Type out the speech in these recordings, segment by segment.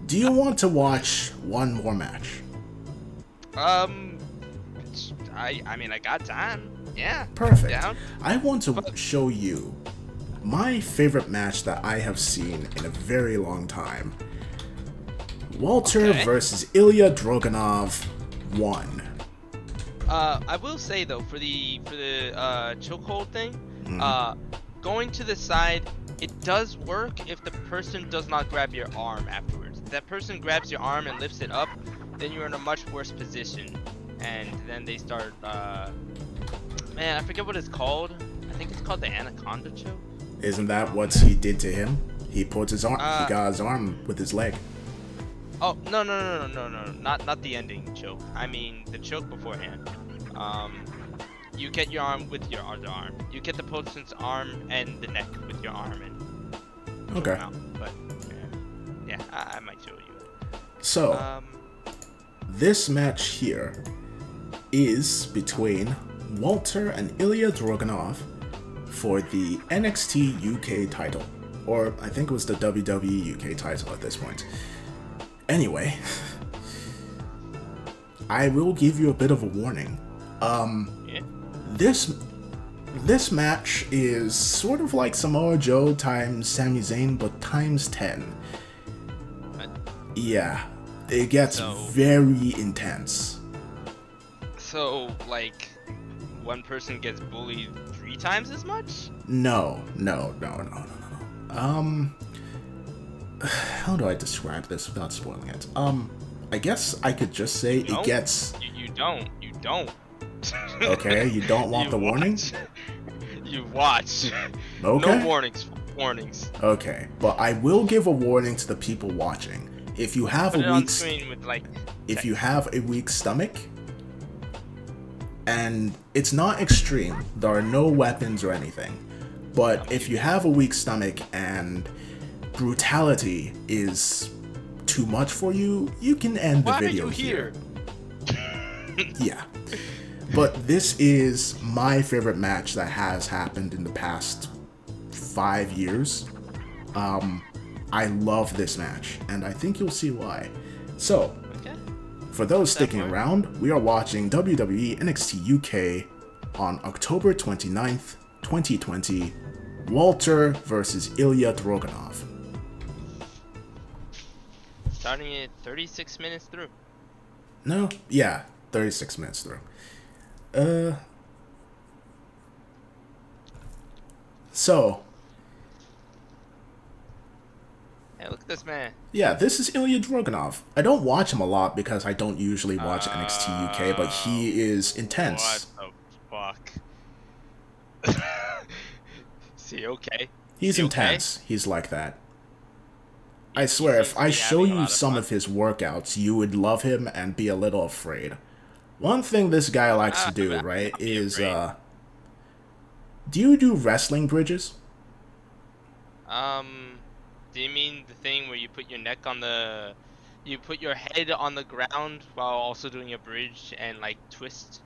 Do you want to watch one more match? Um, I mean, I got time. Yeah. Perfect. Down. I want to But, show you my favorite match that I have seen in a very long time. Walter okay. versus Ilya Druganov 1. I will say though, for the chokehold thing, Mhm. going to the side, it does work if the person does not grab your arm afterwards. If that person grabs your arm and lifts it up, then you're in a much worse position. And then they start, man, I forget what it's called. I think it's called the anaconda choke. Isn't that what he did to him? He put his arm. He Uh, got his arm with his leg. oh no, not the ending choke. I mean the choke beforehand. Um, you get your arm with your other arm. You get the person's arm and the neck with your arm and choke Okay. them out. But yeah, I might show you. So, Um, this match here is between Walter and Ilya Druganov for the NXT UK title. Or I think it was the WWE UK title at this point. Anyway, I will give you a bit of a warning. yeah. This match is sort of like Samoa Joe times Sami Zayn, but times 10. But, Yeah, it gets So- very intense. so like, one person gets bullied 3 times as much? No. How do I describe this without spoiling it? I guess I could just say No? it gets... You don't. You don't. Okay, you don't want You the warning? watch. You watch. Okay. No warnings. Warnings. Okay, but I will give a warning to the people watching. If you have Put it a on weak... screen with like. If you have a weak stomach, and it's not extreme, there are no weapons or anything, but if you have a weak stomach and brutality is too much for you, you can end the Why video are you here? Yeah. But this is my favorite match that has happened in the past 5 years. I love this match, and I think you'll see why. So, Okay. for those sticking far. around, we are watching WWE NXT UK on October 29th, 2020, Walter versus Ilya Druganov. Starting at 36 minutes through. No? Yeah, 36 minutes through. So, Hey, look at this man. yeah, this is Ilya Druganov. I don't watch him a lot because I don't usually watch NXT UK, but he is intense. What the fuck? See, okay. He's See, intense. He's like that. I swear, if seems to I be show having a you lot of some fun. of his workouts, you would love him and be a little afraid. One thing this guy likes to do, right, I'll be is, afraid. do you do wrestling bridges? Do you mean the thing where you put your neck on the, you put your head on the ground while also doing a bridge and like twist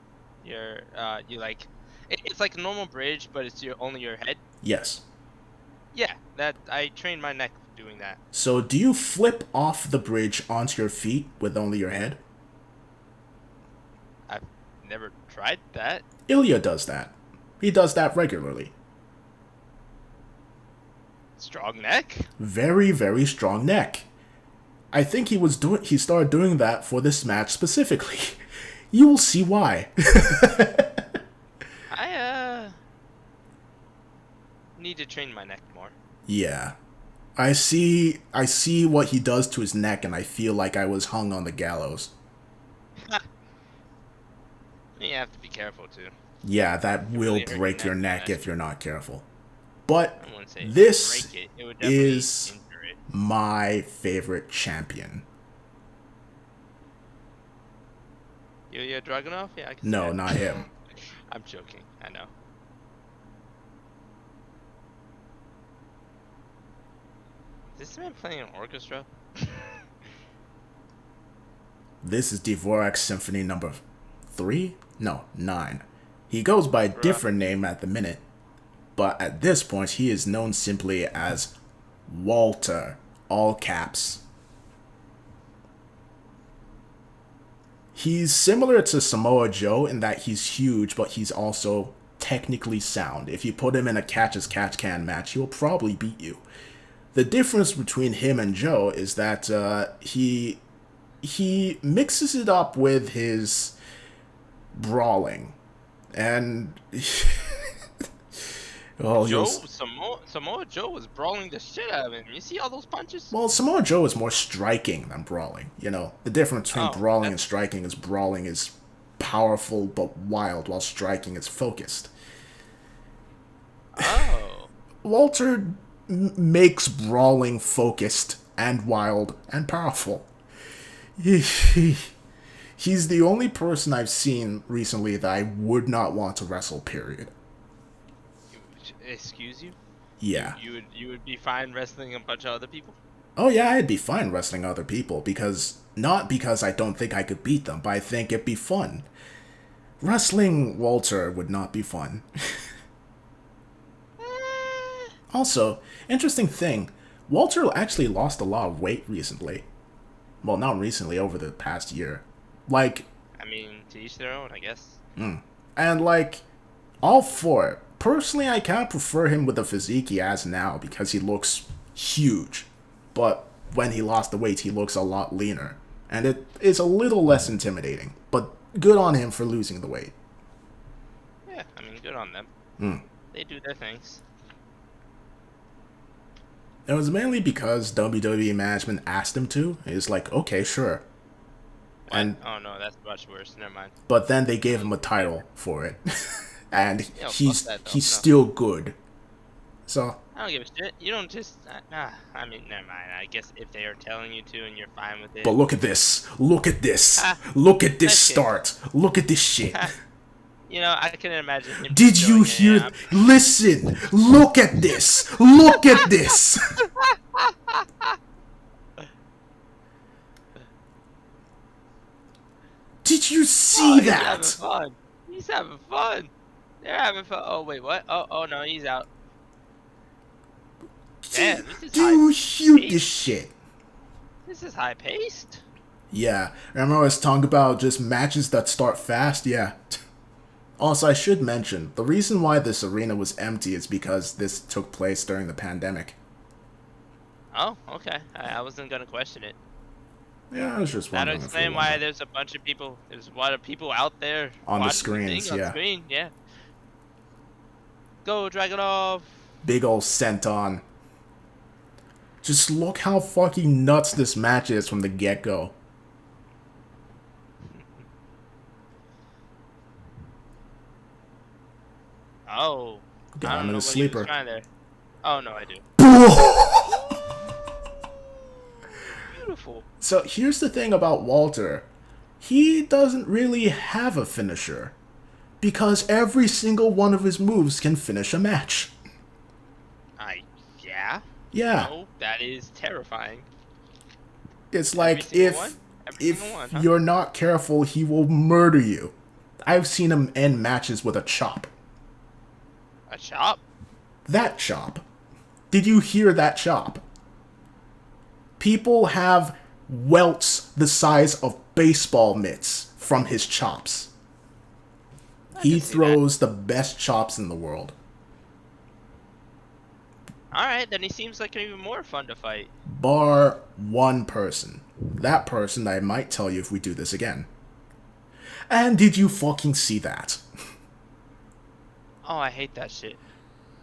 your, you like, it's like a normal bridge, but it's only your head. Yes. Yeah, that I trained my neck doing that. So, do you flip off the bridge onto your feet with only your head? I've never tried that. Ilya does that. He does that regularly. Strong neck? Very, very strong neck. I think he started doing that for this match specifically. You will see why. I need to train my neck more. Yeah. I see what he does to his neck and I feel like I was hung on the gallows. You have to be careful too. Yeah, that will really hurt your break your neck, neck yeah. if you're not careful. But I wouldn't say this break it. It would definitely is injure it. my favorite champion. Ilya Druganov? Yeah, I can see No, that. not him. I'm joking. I know. Is this man playing an orchestra? This is Dvorak's Symphony number 3? No, 9. He goes by a different name at the minute, but at this point he is known simply as Walter, all caps. He's similar to Samoa Joe in that he's huge, but he's also technically sound. If you put him in a catch-as-catch-can match, he'll probably beat you. The difference between him and Joe is that he mixes it up with his brawling, and well, Samoa Joe was brawling the shit out of him. You see all those punches? well, Samoa Joe is more striking than brawling. You know, the difference between brawling and striking is brawling is powerful but wild, while striking is focused. Oh. Walter makes brawling focused and wild and powerful. He's the only person I've seen recently that I would not want to wrestle, period. Excuse you? Yeah. You would be fine wrestling a bunch of other people? Oh yeah, I'd be fine wrestling other people, not because I don't think I could beat them, but I think it'd be fun. Wrestling Walter would not be fun. Also, interesting thing, Walter actually lost a lot of weight recently. Well, not recently, over the past year. Like... I mean, to each their own, I guess. And, like, all for it. Personally, I kind of prefer him with the physique he has now, because he looks huge. But when he lost the weight, he looks a lot leaner. And it is a little less intimidating. But good on him for losing the weight. Yeah, I mean, good on them. They do their things. It was mainly because WWE management asked him to. It's like, okay, sure. What? And oh no, that's much worse. Never mind. But then they gave him a title for it. And he's no. still good. So I don't give a shit. You don't just... I mean, never mind. I guess if they are telling you to and you're fine with it... But look at this. Look at this. Look at this start. Look at this shit. You know, I can imagine him... Did you hear... Listen. Look at this. Look at this. Did you see that? He's having fun. He's having fun. They're having fun. Oh, wait, what? Oh, no, he's out. Damn, this is Do you hear this shit? This is high-paced. Yeah. Remember I was talking about just matches that start fast? Yeah. Also, I should mention, the reason why this arena was empty is because this took place during the pandemic. Oh, okay. I wasn't gonna question it. Yeah, I was just wondering. That'll explain why there's a bunch of people. There's a lot of people out there on the screens. On the screen, yeah. Go Druganov. Big ol' senton. Just look how fucking nuts this match is from the get-go. Oh. Got him in a sleeper. Oh no, I do. Beautiful. So here's the thing about Walter. He doesn't really have a finisher. Because every single one of his moves can finish a match. Yeah? Yeah. No, that is terrifying. It's like, if you're not careful, he will murder you. I've seen him end matches with a chop. A chop? That chop. Did you hear that chop? People have welts the size of baseball mitts from his chops. He throws the best chops in the world. Alright, then he seems like even more fun to fight. Bar one person. That person I might tell you if we do this again. And did you fucking see that? Oh, I hate that shit.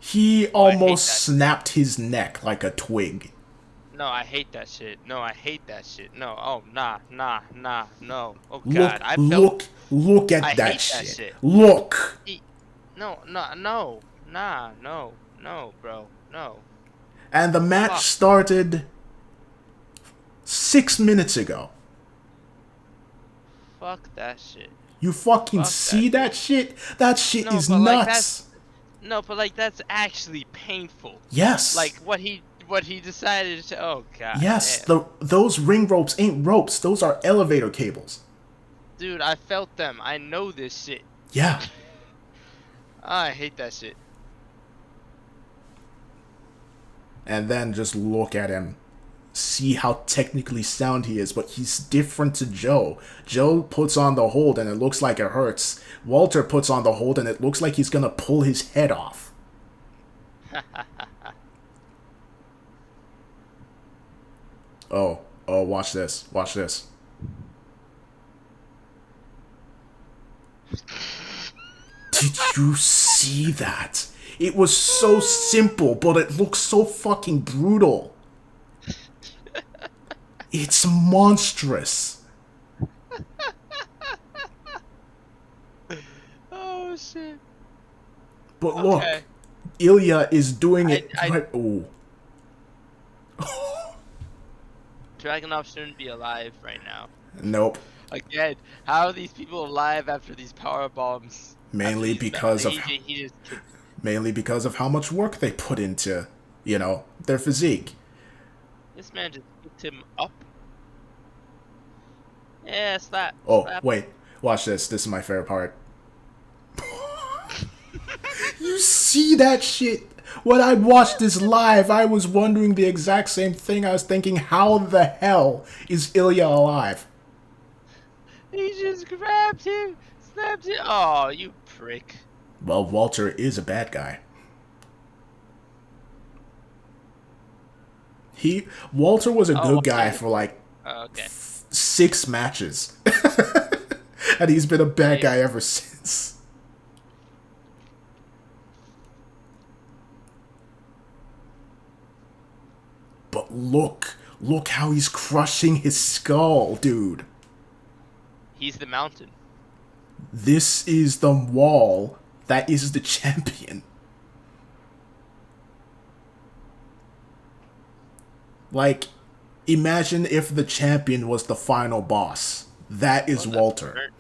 He almost snapped his neck like a twig. No, I hate that shit. No, I hate that shit. No, oh, nah, no. Oh god, look at that shit. Look! No, bro, no. And the match started 6 minutes ago. Fuck that shit. You fucking see that shit? That shit is nuts. No, but like that's actually painful. Yes. Like what he decided to. Oh god. Yes. Those ring ropes ain't ropes. Those are elevator cables. Dude, I felt them. I know this shit. Yeah. I hate that shit. And then just look at him. see how technically sound he is, but he's different to Joe. Joe puts on the hold and it looks like it hurts. Walter puts on the hold and it looks like he's gonna pull his head off. Oh, watch this. Watch this. Did you see that? It was so simple, but it looks so fucking brutal. It's monstrous. Oh shit. But look, Ilja is doing it. Oh. Druganov shouldn't be alive right now. Nope. Again, how are these people alive after these power bombs? Mainly because of how much work they put into, their physique. This man just picked him up. Yeah, slap. Oh, slap. Wait. Watch this. This is my favorite part. You see that shit? When I watched this live, I was wondering the exact same thing. I was thinking, how the hell is Ilja alive? He just grabbed him, slapped him. Oh, you prick. Well, Walter is a bad guy. Walter was a good guy for like 6 matches. And he's been a bad guy ever since. But look how he's crushing his skull, dude. He's the mountain. This is the wall that is the champion. Like, imagine if the champion was the final boss. That is Walter.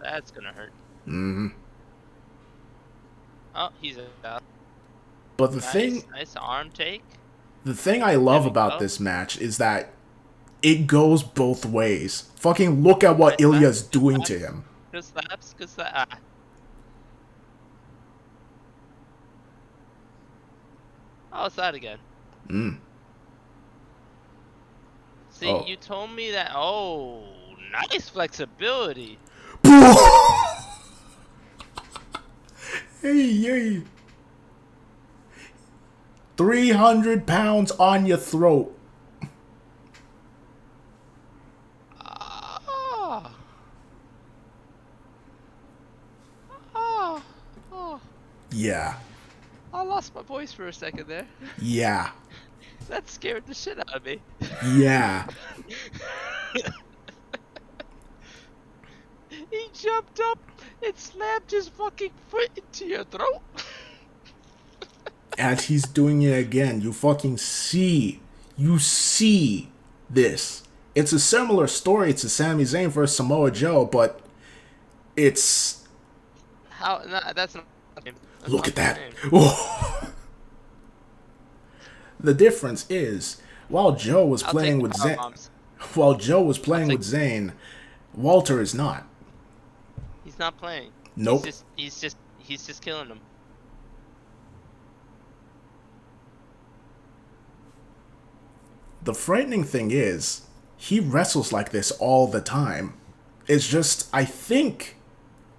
That's gonna hurt. Mm-hmm. Oh, he's out. But nice arm take. The thing I love about this match is that it goes both ways. Fucking look at what Ilja's doing to him. Good slaps, good slaps. Oh, it's that again. See, you told me that. Oh, nice flexibility. Hey. 300 pounds on your throat. Yeah. I lost my voice for a second there. Yeah. That scared the shit out of me. Yeah. He jumped up and slammed his fucking foot into your throat. And he's doing it again. You fucking see. You see this. It's a similar story to Sami Zayn versus Samoa Joe, but it's... How? No, that's not... Look at that. Oh. The difference is, while Joe was playing with Zayn, Walter is not. He's not playing. Nope. He's just killing him. The frightening thing is, he wrestles like this all the time. It's just, I think,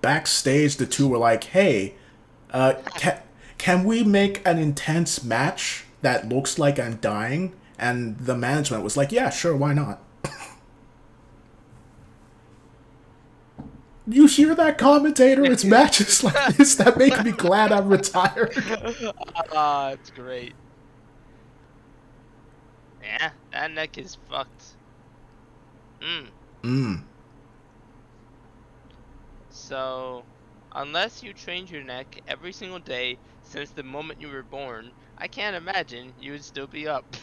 backstage the two were like, hey, can we make an intense match that looks like I'm dying? And the management was like, yeah, sure, why not? You hear that, commentator? It's matches like this that make me glad I'm retired. It's great. Yeah, that neck is fucked. So, unless you trained your neck every single day since the moment you were born, I can't imagine you would still be up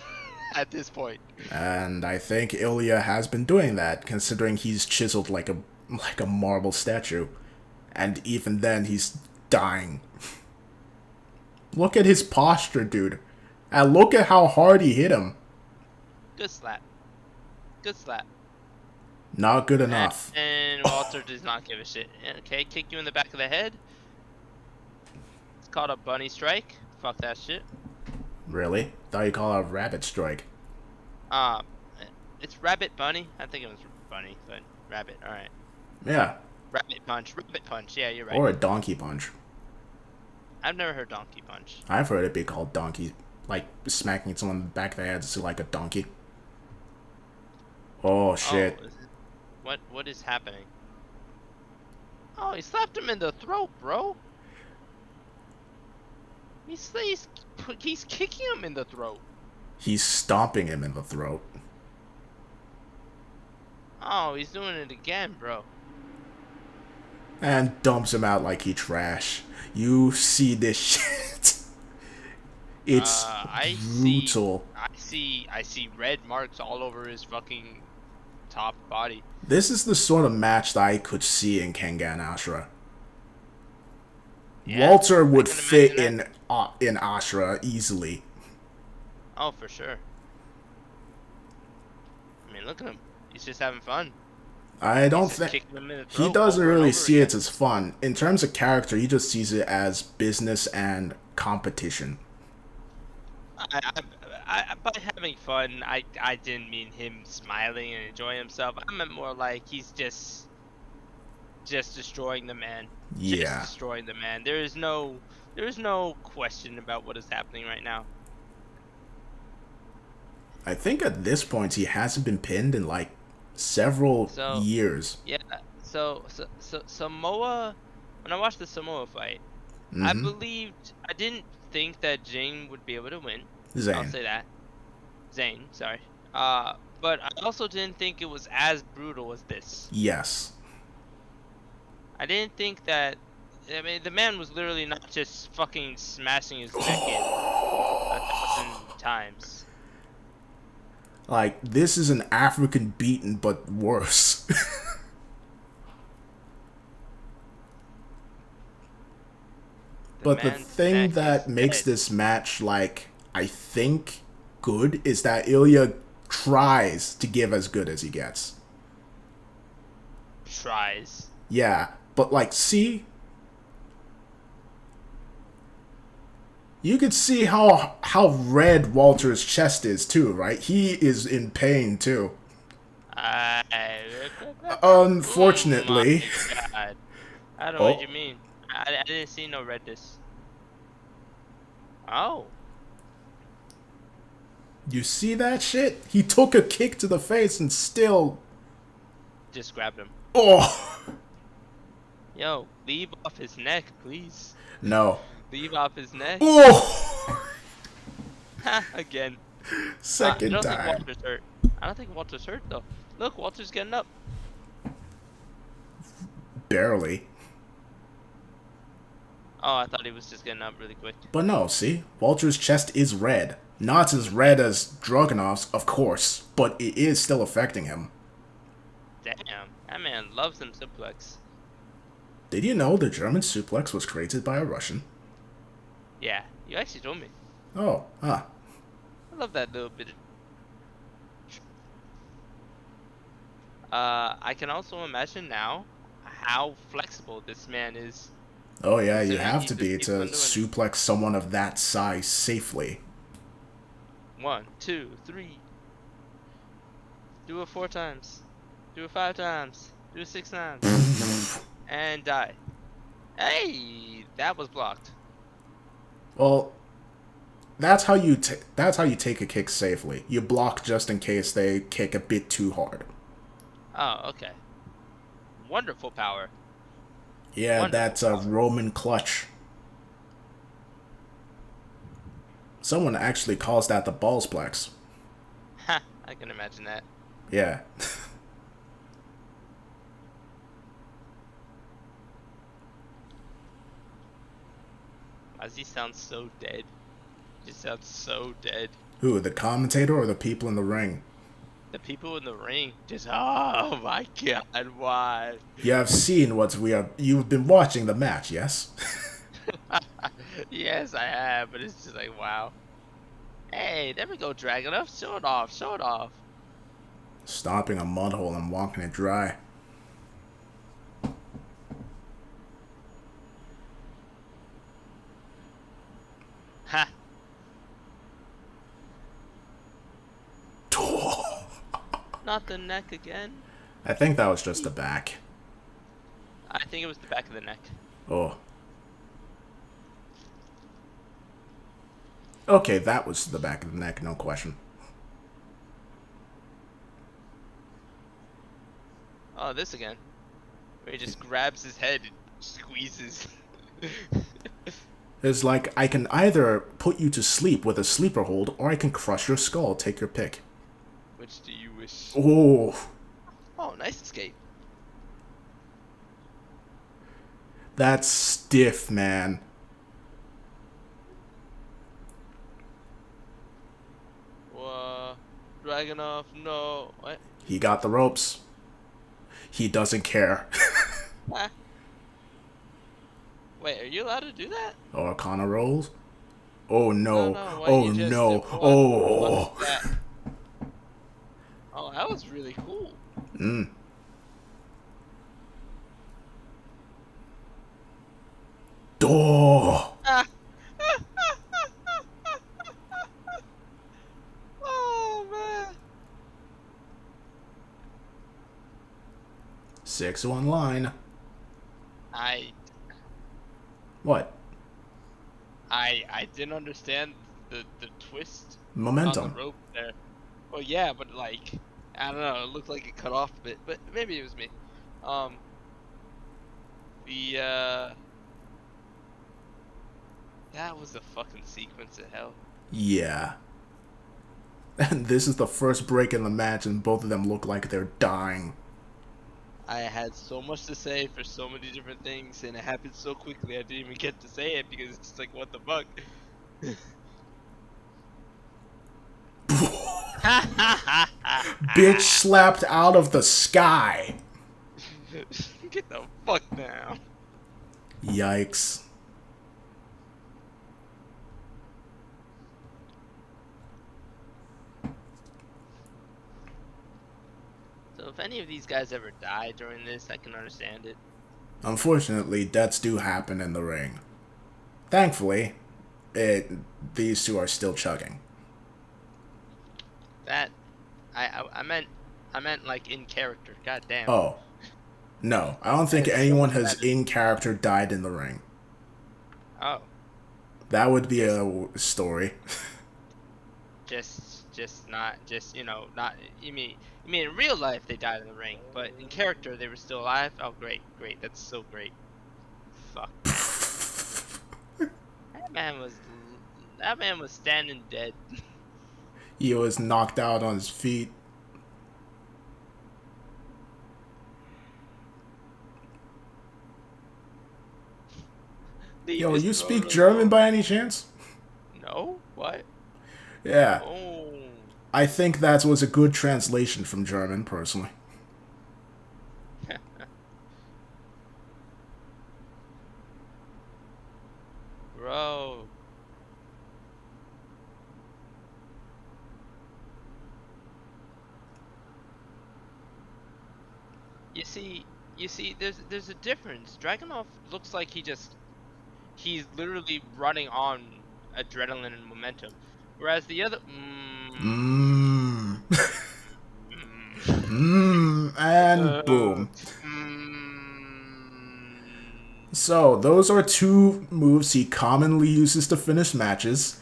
at this point. And I think Ilja has been doing that, considering he's chiseled like a marble statue. And even then, he's dying. Look at his posture, dude. And look at how hard he hit him. Good slap. Good slap. Not good enough. And Walter does not give a shit. Okay, kick you in the back of the head. It's called a bunny strike. Fuck that shit. Really? Thought you call it a rabbit strike. Uh, it's Rabbit Bunny. I think it was Bunny, but Rabbit. All right. Yeah. Rabbit Punch. Rabbit Punch. Yeah, you're right. Or a donkey punch. I've never heard Donkey Punch. I've heard it be called donkey, like smacking someone in the back of the head to like a donkey. Oh shit. Oh, what is happening? Oh, he slapped him in the throat, bro. He's kicking him in the throat. He's stomping him in the throat. Oh, he's doing it again, bro. And dumps him out like he trash. You see this shit. It's brutal. I see red marks all over his fucking top body. This is the sort of match that I could see in Kengan Ashura. Yeah, Walter would fit in Ashura easily. Oh, for sure. I mean, look at him. He's just having fun. I don't think he doesn't really see it as fun. In terms of character, he just sees it as business and competition. By having fun, I didn't mean him smiling and enjoying himself. I meant more like he's just destroying the man. Yeah. Just destroying the man. There is no question about what is happening right now. I think at this point he hasn't been pinned in like several years. Yeah. So Samoa, when I watched the Samoa fight, I didn't think that Zayn would be able to win. Zayn. I'll say that. Zayn, sorry. But I also didn't think it was as brutal as this. Yes. I didn't think that. I mean, the man was literally not just fucking smashing his neck in 1,000 times. Like, this is an African beaten, but worse. But the thing that makes this match, like, I think good is that Ilja tries to give as good as he gets. Tries. Yeah, but like, see? You could see how red Walter's chest is too, right? He is in pain too. Unfortunately. Oh my God. I don't know what you mean. I didn't see no redness. Oh. You see that shit? He took a kick to the face and still just grabbed him. Oh. Yo, leave off his neck, please. No. Leave off his neck. Oh. Again. Second time. I don't think Walter's hurt. I don't think Walter's hurt though. Look, Walter's getting up. Barely. Oh, I thought he was just getting up really quick. But no, see? Walter's chest is red. Not as red as Druganov's, of course, but it is still affecting him. Damn, that man loves him suplex. Did you know the German suplex was created by a Russian? Yeah, you actually told me. Oh, huh. I love that little bit. I can also imagine now how flexible this man is. Oh yeah, you have to be to suplex someone of that size safely. 1, 2, 3. Do it 4 times. Do it 5 times. Do it 6 times. And die. Hey, that was blocked. Well, that's how you take a kick safely. You block just in case they kick a bit too hard. Oh, okay. Wonderful power. Yeah, that's a Roman clutch. Someone actually calls that the ballsplex. Ha, I can imagine that. Yeah. Why does he sound so dead? He just sounds so dead. Who, the commentator or the people in the ring? The people in the ring just, oh my God, why? You have seen you've been watching the match, yes? Yes, I have, but it's just like, wow. Hey, there we go, Druganov. Show it off, show it off. Stomping a mud hole and walking it dry. Ha. the neck again? I think that was just the back. I think it was the back of the neck. Oh. Okay, that was the back of the neck, no question. Oh, this again. Where he just grabs his head and squeezes. It's like, I can either put you to sleep with a sleeper hold, or I can crush your skull. Take your pick. Which do you wish? Oh. Oh, nice escape. That's stiff, man. Druganov, no. What? He got the ropes. He doesn't care. Ah. Wait, are you allowed to do that? Or Connor rolls. Oh no. No, what Oh you just no. did, what Oh. that? Oh, that was really cool. Mm. Oh. Ah. Oh man. 6-1 line. What? I didn't understand the twist on the Momentum. rope there. Well, yeah, but like, I don't know. It looked like it cut off a bit, but maybe it was me. The that was a fucking sequence of hell. Yeah. And this is the first break in the match, and both of them look like they're dying. I had so much to say for so many different things, and it happened so quickly I didn't even get to say it because it's just like, what the fuck? Bitch slapped out of the sky. Get the fuck down. Yikes. So if any of these guys ever die during this, I can understand it. Unfortunately, deaths do happen in the ring. Thankfully, these two are still chugging. That I meant like in character. God damn. Oh. No, I don't think anyone has in character died in the ring. Oh. That would be a story. Just not not you mean in real life they died in the ring, but in character they were still alive? Oh great, that's so great. Fuck. That man was standing dead. He was knocked out on his feet. Yo, you speak German by any chance? No? What? Yeah. Oh. I think that was a good translation from German, personally. Bro. You see, there's a difference. Dragunov looks like he's literally running on adrenaline and momentum, whereas the other. And boom. So, those are two moves he commonly uses to finish matches.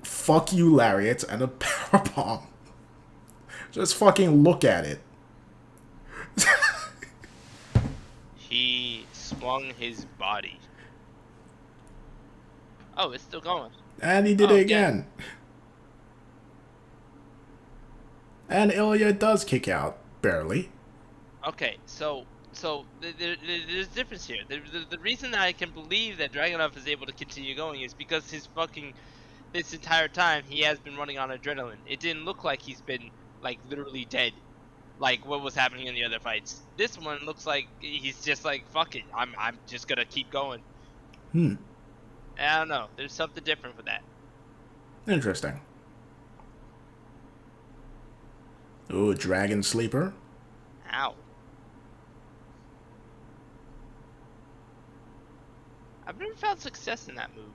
Fuck you lariat and a powerbomb. Just fucking look at it. He swung his body. Oh, it's still going. And he did it again. And Ilya does kick out, barely. Okay, so there's a difference here. The reason that I can believe that Dragunov is able to continue going is because this entire time he has been running on adrenaline. It didn't look like he's been like literally dead, like what was happening in the other fights. This one looks like he's just like, fuck it, I'm just gonna keep going. I don't know. There's something different with that. Interesting. Ooh, Dragon Sleeper. Ow. I've never found success in that move.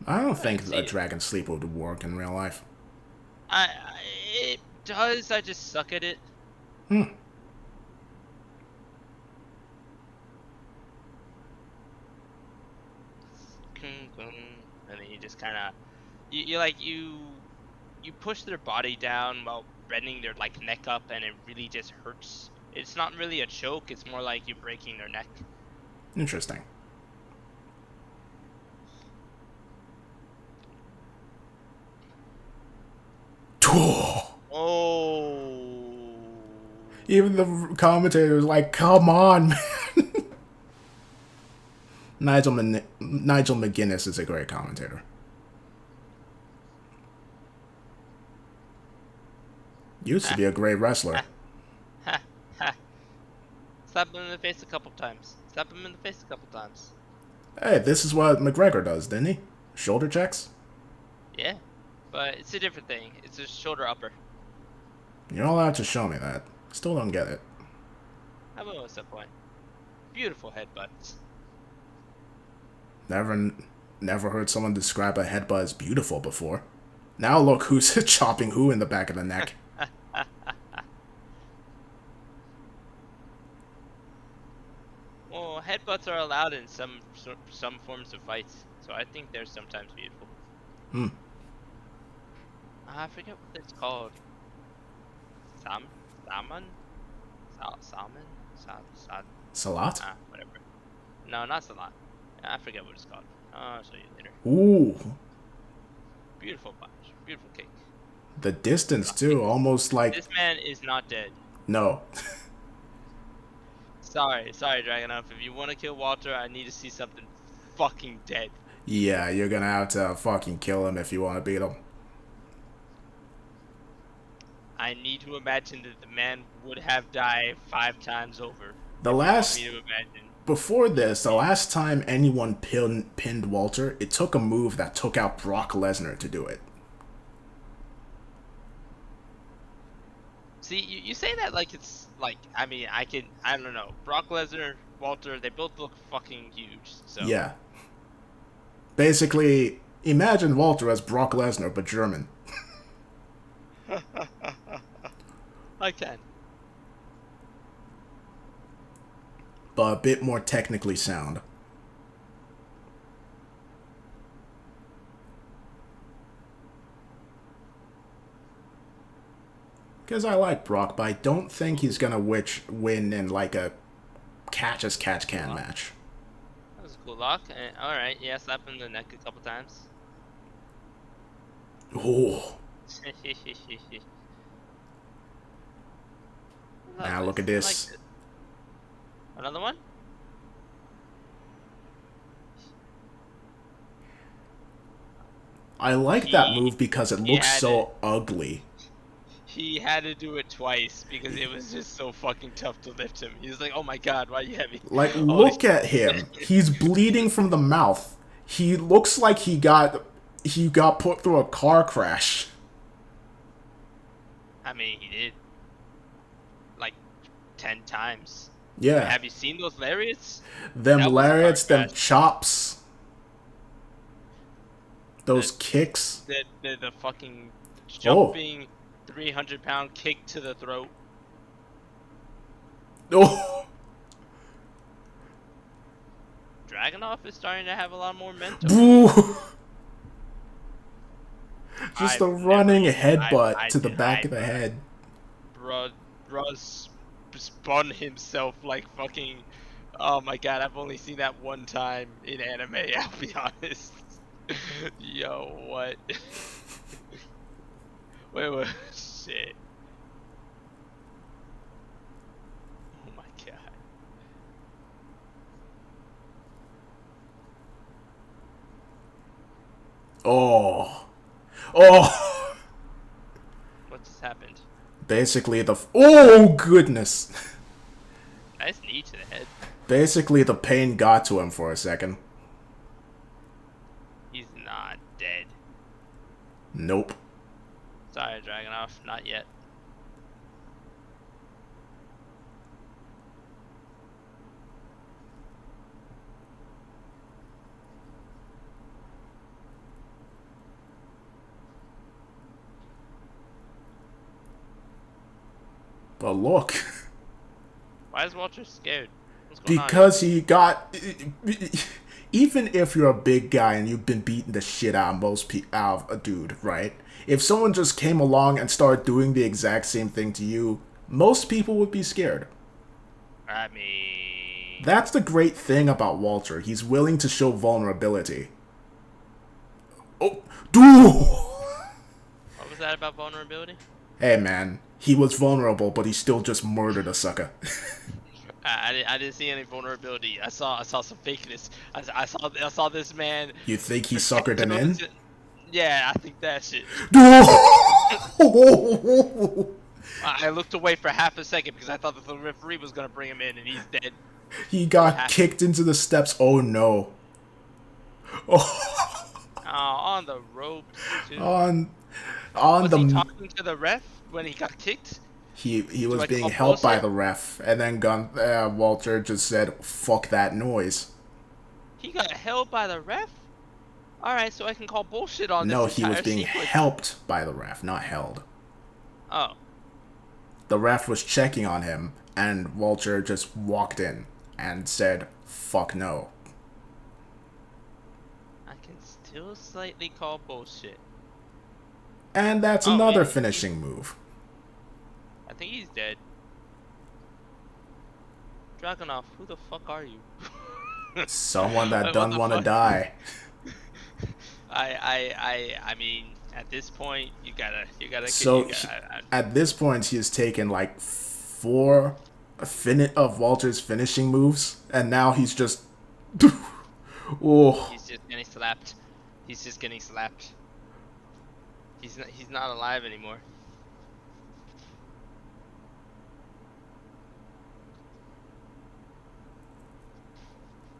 I don't think a Dragon Sleeper would work in real life. It does. I just suck at it. Hmm. And then you just kind of you push their body down while bending their like neck up, and it really just hurts. It's not really a choke, it's more like you breaking their neck. Interesting. Oh. Even the commentator was like, "Come on, man." Nigel McGuinness is a great commentator. Used to Ha, be a great wrestler. ha, ha, ha. Slap him in the face a couple times. Slap him in the face a couple times. Hey, this is what McGregor does, didn't he? Shoulder checks? Yeah. But it's a different thing. It's a shoulder upper. You're not allowed to show me that. Still don't get it. I will at some point. Beautiful headbutts. Never, never heard someone describe a headbutt as beautiful before. Now look who's chopping who in the back of the neck. Well, headbutts are allowed in some forms of fights, so I think they're sometimes beautiful. Hmm. I forget what it's called. Salmon? Salmon? Salat? Whatever. No, not salat. I forget what it's called. I'll show you later. Ooh. Beautiful punch. Beautiful kick. The distance, too. Almost like... This man is not dead. No. Sorry, Dragunov. If you want to kill Walter, I need to see something fucking dead. Yeah, you're gonna have to fucking kill him if you want to beat him. I need to imagine that the man would have died 5 times over. The last... Before this, the last time anyone pinned Walter, it took a move that took out Brock Lesnar to do it. See, you say that like it's like, I mean, I don't know. Brock Lesnar, Walter, they both look fucking huge, so. Yeah. Basically, imagine Walter as Brock Lesnar, but German. I can. But a bit more technically sound. Because I like Brock, but I don't think he's gonna win in like a catch-as-catch-can match. That was a cool lock. Alright, yeah, slap him in the neck a couple times. Oh. Now look at this. Like another one? I like that move because it looks so ugly. He had to do it twice because it was just so fucking tough to lift him. He was like, "Oh my god, why are you heavy?" Like, look at him. He's bleeding from the mouth. He looks like he got put through a car crash. I mean, he did. Like 10 times. Yeah. Have you seen those lariats? Them lariats, them chops. Those kicks. The fucking jumping 300-pound kick to the throat. Oh. Dragunov is starting to have a lot more momentum. Boo. Just a running headbutt to the back of the head. Bro spun himself like fucking... Oh my god, I've only seen that one time in anime, I'll be honest. Yo, what? Wait, shit. Oh my god. Oh. What just happened? Basically oh goodness. Nice knee to the head. Basically the pain got to him for a second. He's not dead. Nope. Sorry, Dragunov, not yet. But look, Why is Walter scared? What's going on here? because he got. Even if you're a big guy and you've been beating the shit out of out of a dude, right? If someone just came along and started doing the exact same thing to you, most people would be scared. I mean... That's the great thing about Walter. He's willing to show vulnerability. Oh, dude! What was that about vulnerability? Hey, man. He was vulnerable, but he still just murdered a sucker. I didn't see any vulnerability. I saw some fakeness. I saw this man. You think he suckered him in? Yeah, I think that shit. I looked away for half a second because I thought that the referee was gonna bring him in, and he's dead. He got kicked into the steps. Oh no. Oh, on the ropes. Too. On was the. he talking to the ref when he got kicked? He was being helped by the ref, and then Walter just said, "Fuck that noise." He got held by the ref? Alright, so I can call bullshit on this. No, he was being sequence. helped by the ref, not held. Oh. The ref was checking on him, and Walter just walked in and said, "Fuck no." I can still slightly call bullshit. And that's another finishing move. I think he's dead. Druganov, who the fuck are you? Someone that doesn't want to die. I mean, at this point, you gotta. So at this point, he has taken like 4 of Walter's finishing moves, and now he's just. Oh. He's just getting slapped. He's just getting slapped. He's not alive anymore.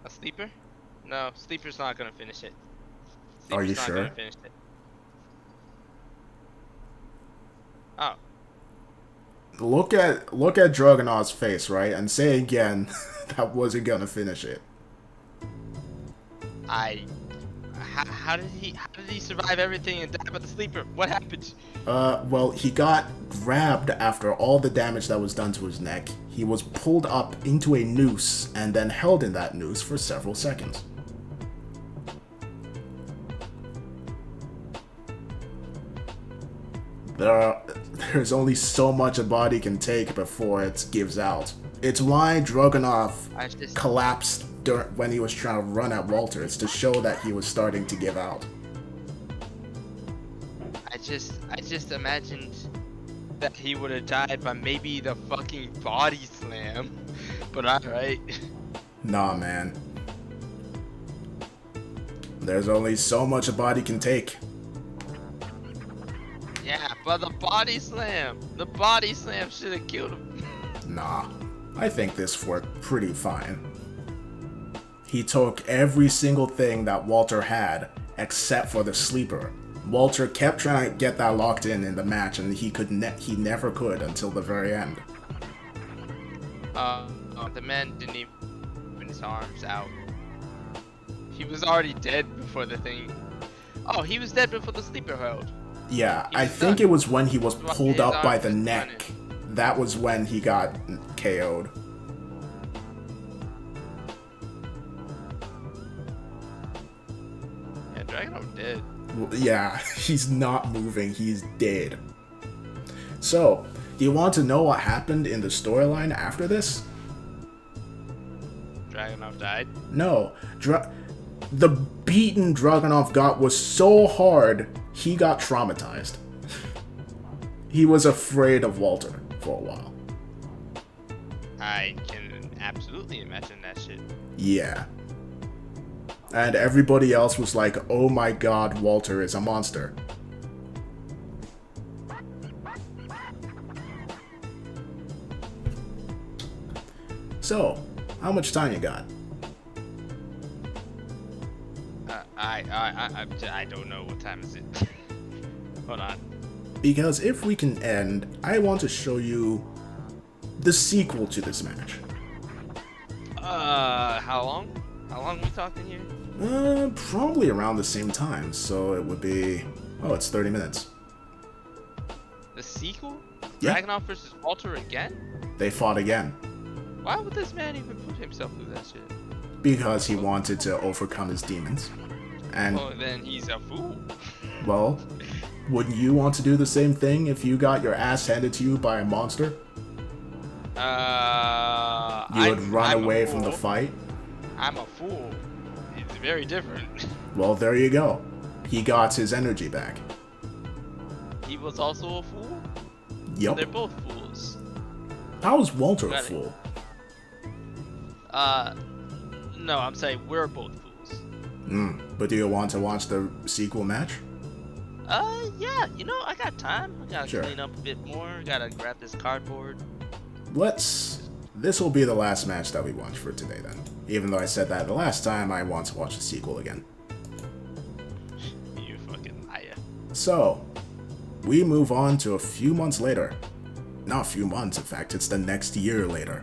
A sleeper? No, sleeper's not gonna finish it. Are you not sure? Gonna finish it. Oh. Look at Druganov's face, right? And say again that wasn't gonna finish it. How did he survive everything and die by the sleeper? What happened? Well, he got grabbed after all the damage that was done to his neck. He was pulled up into a noose and then held in that noose for several seconds. There's only so much a body can take before it gives out. It's why Druganov collapsed when he was trying to run at Walter. It's to show that he was starting to give out. I just imagined that he would have died by maybe the fucking body slam. But alright. Nah, man. There's only so much a body can take. Yeah, but the body slam should have killed him. Nah, I think this worked pretty fine. He took every single thing that Walter had, except for the sleeper. Walter kept trying to get that locked in the match, and he never could until the very end. The man didn't even open his arms out. He was already dead before the thing. Oh, he was dead before the sleeper held. Yeah, I think it was when he was pulled up by the neck. That was when he got KO'd. Yeah, Druganov dead. Yeah, he's not moving. He's dead. So, do you want to know what happened in the storyline after this? Druganov died? No. The beating Druganov got was so hard, he got traumatized. He was afraid of Walter for a while. I can absolutely imagine that shit. Yeah. And everybody else was like, oh my god, Walter is a monster. So, how much time you got? I don't know. What time is it? Hold on. Because if we can end, I want to show you the sequel to this match. How long? How long are we talking here? Probably around the same time, so it would be... Oh, it's 30 minutes. The sequel? Yeah. Druganov versus Walter again? They fought again. Why would this man even put himself through that shit? Because he wanted to overcome his demons. And, Oh, then he's a fool. well, wouldn't you want to do the same thing if you got your ass handed to you by a monster? You would run away from the fight? I'm a fool. It's very different. Well, there you go. He got his energy back. He was also a fool? Yep. They're both fools. How is Walter a fool? No, I'm saying we're both fools. But do you want to watch the sequel match? Yeah, you know, I got time. I gotta Sure. clean up a bit more. Gotta grab this cardboard. This will be the last match that we watch for today then. Even though I said that the last time, I want to watch the sequel again. You fucking liar. So, we move on to a few months later. Not a few months, in fact, it's the next year later.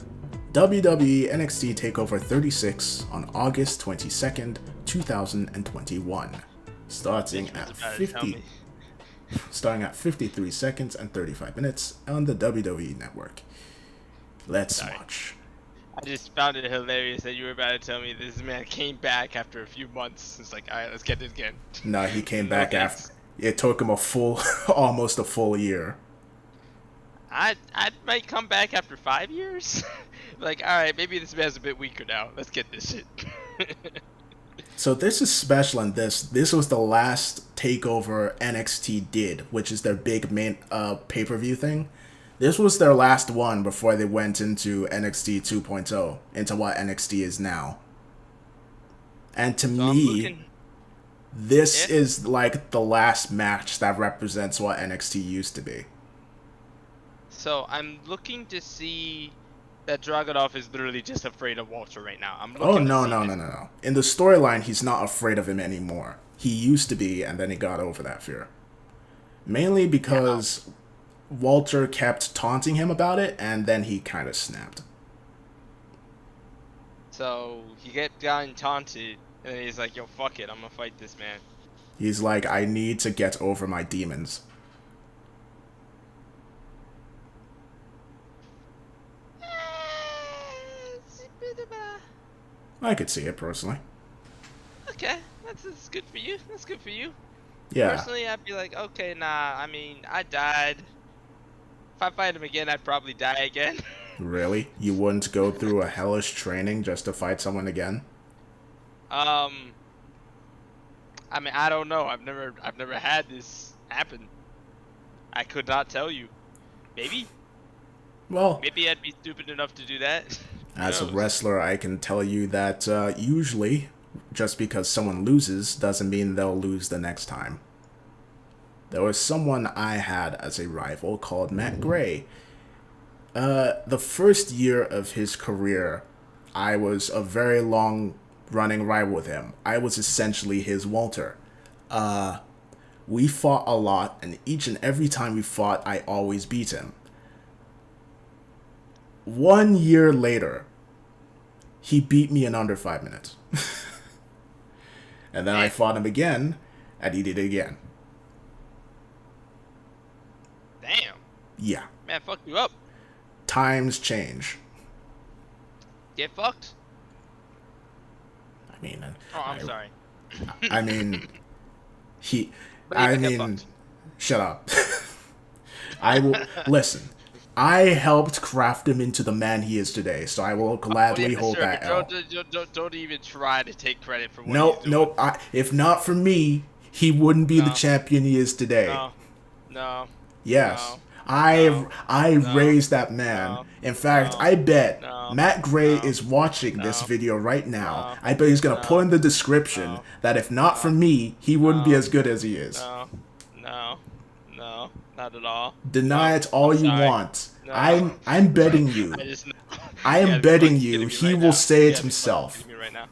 WWE NXT TakeOver 36 on August 22nd, 2021. Starting at 53 seconds and 35 minutes on the WWE Network. Let's watch. I just found it hilarious that you were about to tell me this man came back after a few months. It's like, alright, let's get this again. No, he came back after. It took him almost a full year. I might come back after 5 years. Like, alright, maybe this man's a bit weaker now. Let's get this shit. So this is special in this was the last takeover NXT did, which is their big main pay-per-view thing. This was their last one before they went into NXT 2.0, into what NXT is now. And to me, this is like the last match that represents what NXT used to be. So I'm looking to see that Druganov is literally just afraid of Walter right now. Oh, no. In the storyline, he's not afraid of him anymore. He used to be, and then he got over that fear. Mainly because Walter kept taunting him about it, and then he kind of snapped. So he gotten taunted, and he's like, yo, fuck it, I'm gonna fight this man. He's like, I need to get over my demons. I could see it personally. Okay, that's good for you. That's good for you. Yeah. Personally, I'd be like, okay, nah. I mean, I died. If I fight him again, I'd probably die again. Really? You wouldn't go through a hellish training just to fight someone again? I mean, I don't know. I've never had this happen. I could not tell you. Maybe. Well, maybe I'd be stupid enough to do that. As a wrestler, I can tell you that usually, just because someone loses doesn't mean they'll lose the next time. There was someone I had as a rival called Matt Gray. The first year of his career, I was a very long-running rival with him. I was essentially his Walter. We fought a lot, and each and every time we fought, I always beat him. 1 year later, he beat me in under 5 minutes. And then I fought him again, and he did it again. Damn. Yeah. Man, fuck you up. Times change. Get fucked? I mean... Oh, I'm sorry. I mean... Shut up. I will... Listen. I helped craft him into the man he is today, so I will gladly hold that L. Don't even try to take credit for what he's doing. Nope. If not for me, he wouldn't be the champion he is today. No. Yes. I raised that man. In fact, I bet Matt Gray is watching this video right now. I bet he's going to put in the description that if not for me, he wouldn't be as good as he is. No, not at all. Deny it all you want. No. I'm betting you. I am betting you he will say it himself. Right now.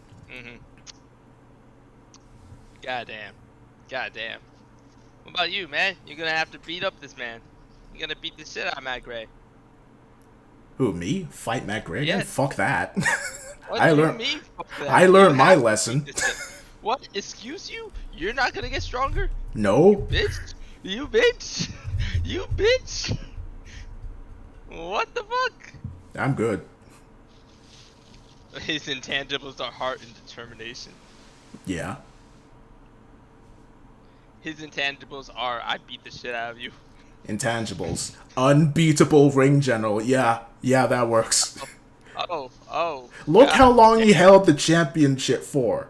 Goddamn. What about you, man? You're gonna have to beat up this man. You're gonna beat the shit out of Matt Gray. Who, me? Fight Matt Gray again? Fuck that. What do you mean? Fuck that? I learned my lesson. What? Excuse you? You're not gonna get stronger? No. You bitch. You bitch. What the fuck? I'm good. His intangibles are heart and determination. Yeah. His intangibles are I beat the shit out of you. Intangibles. Unbeatable ring general. Yeah. Yeah, that works. Oh, Look god how long he damn. held the championship for.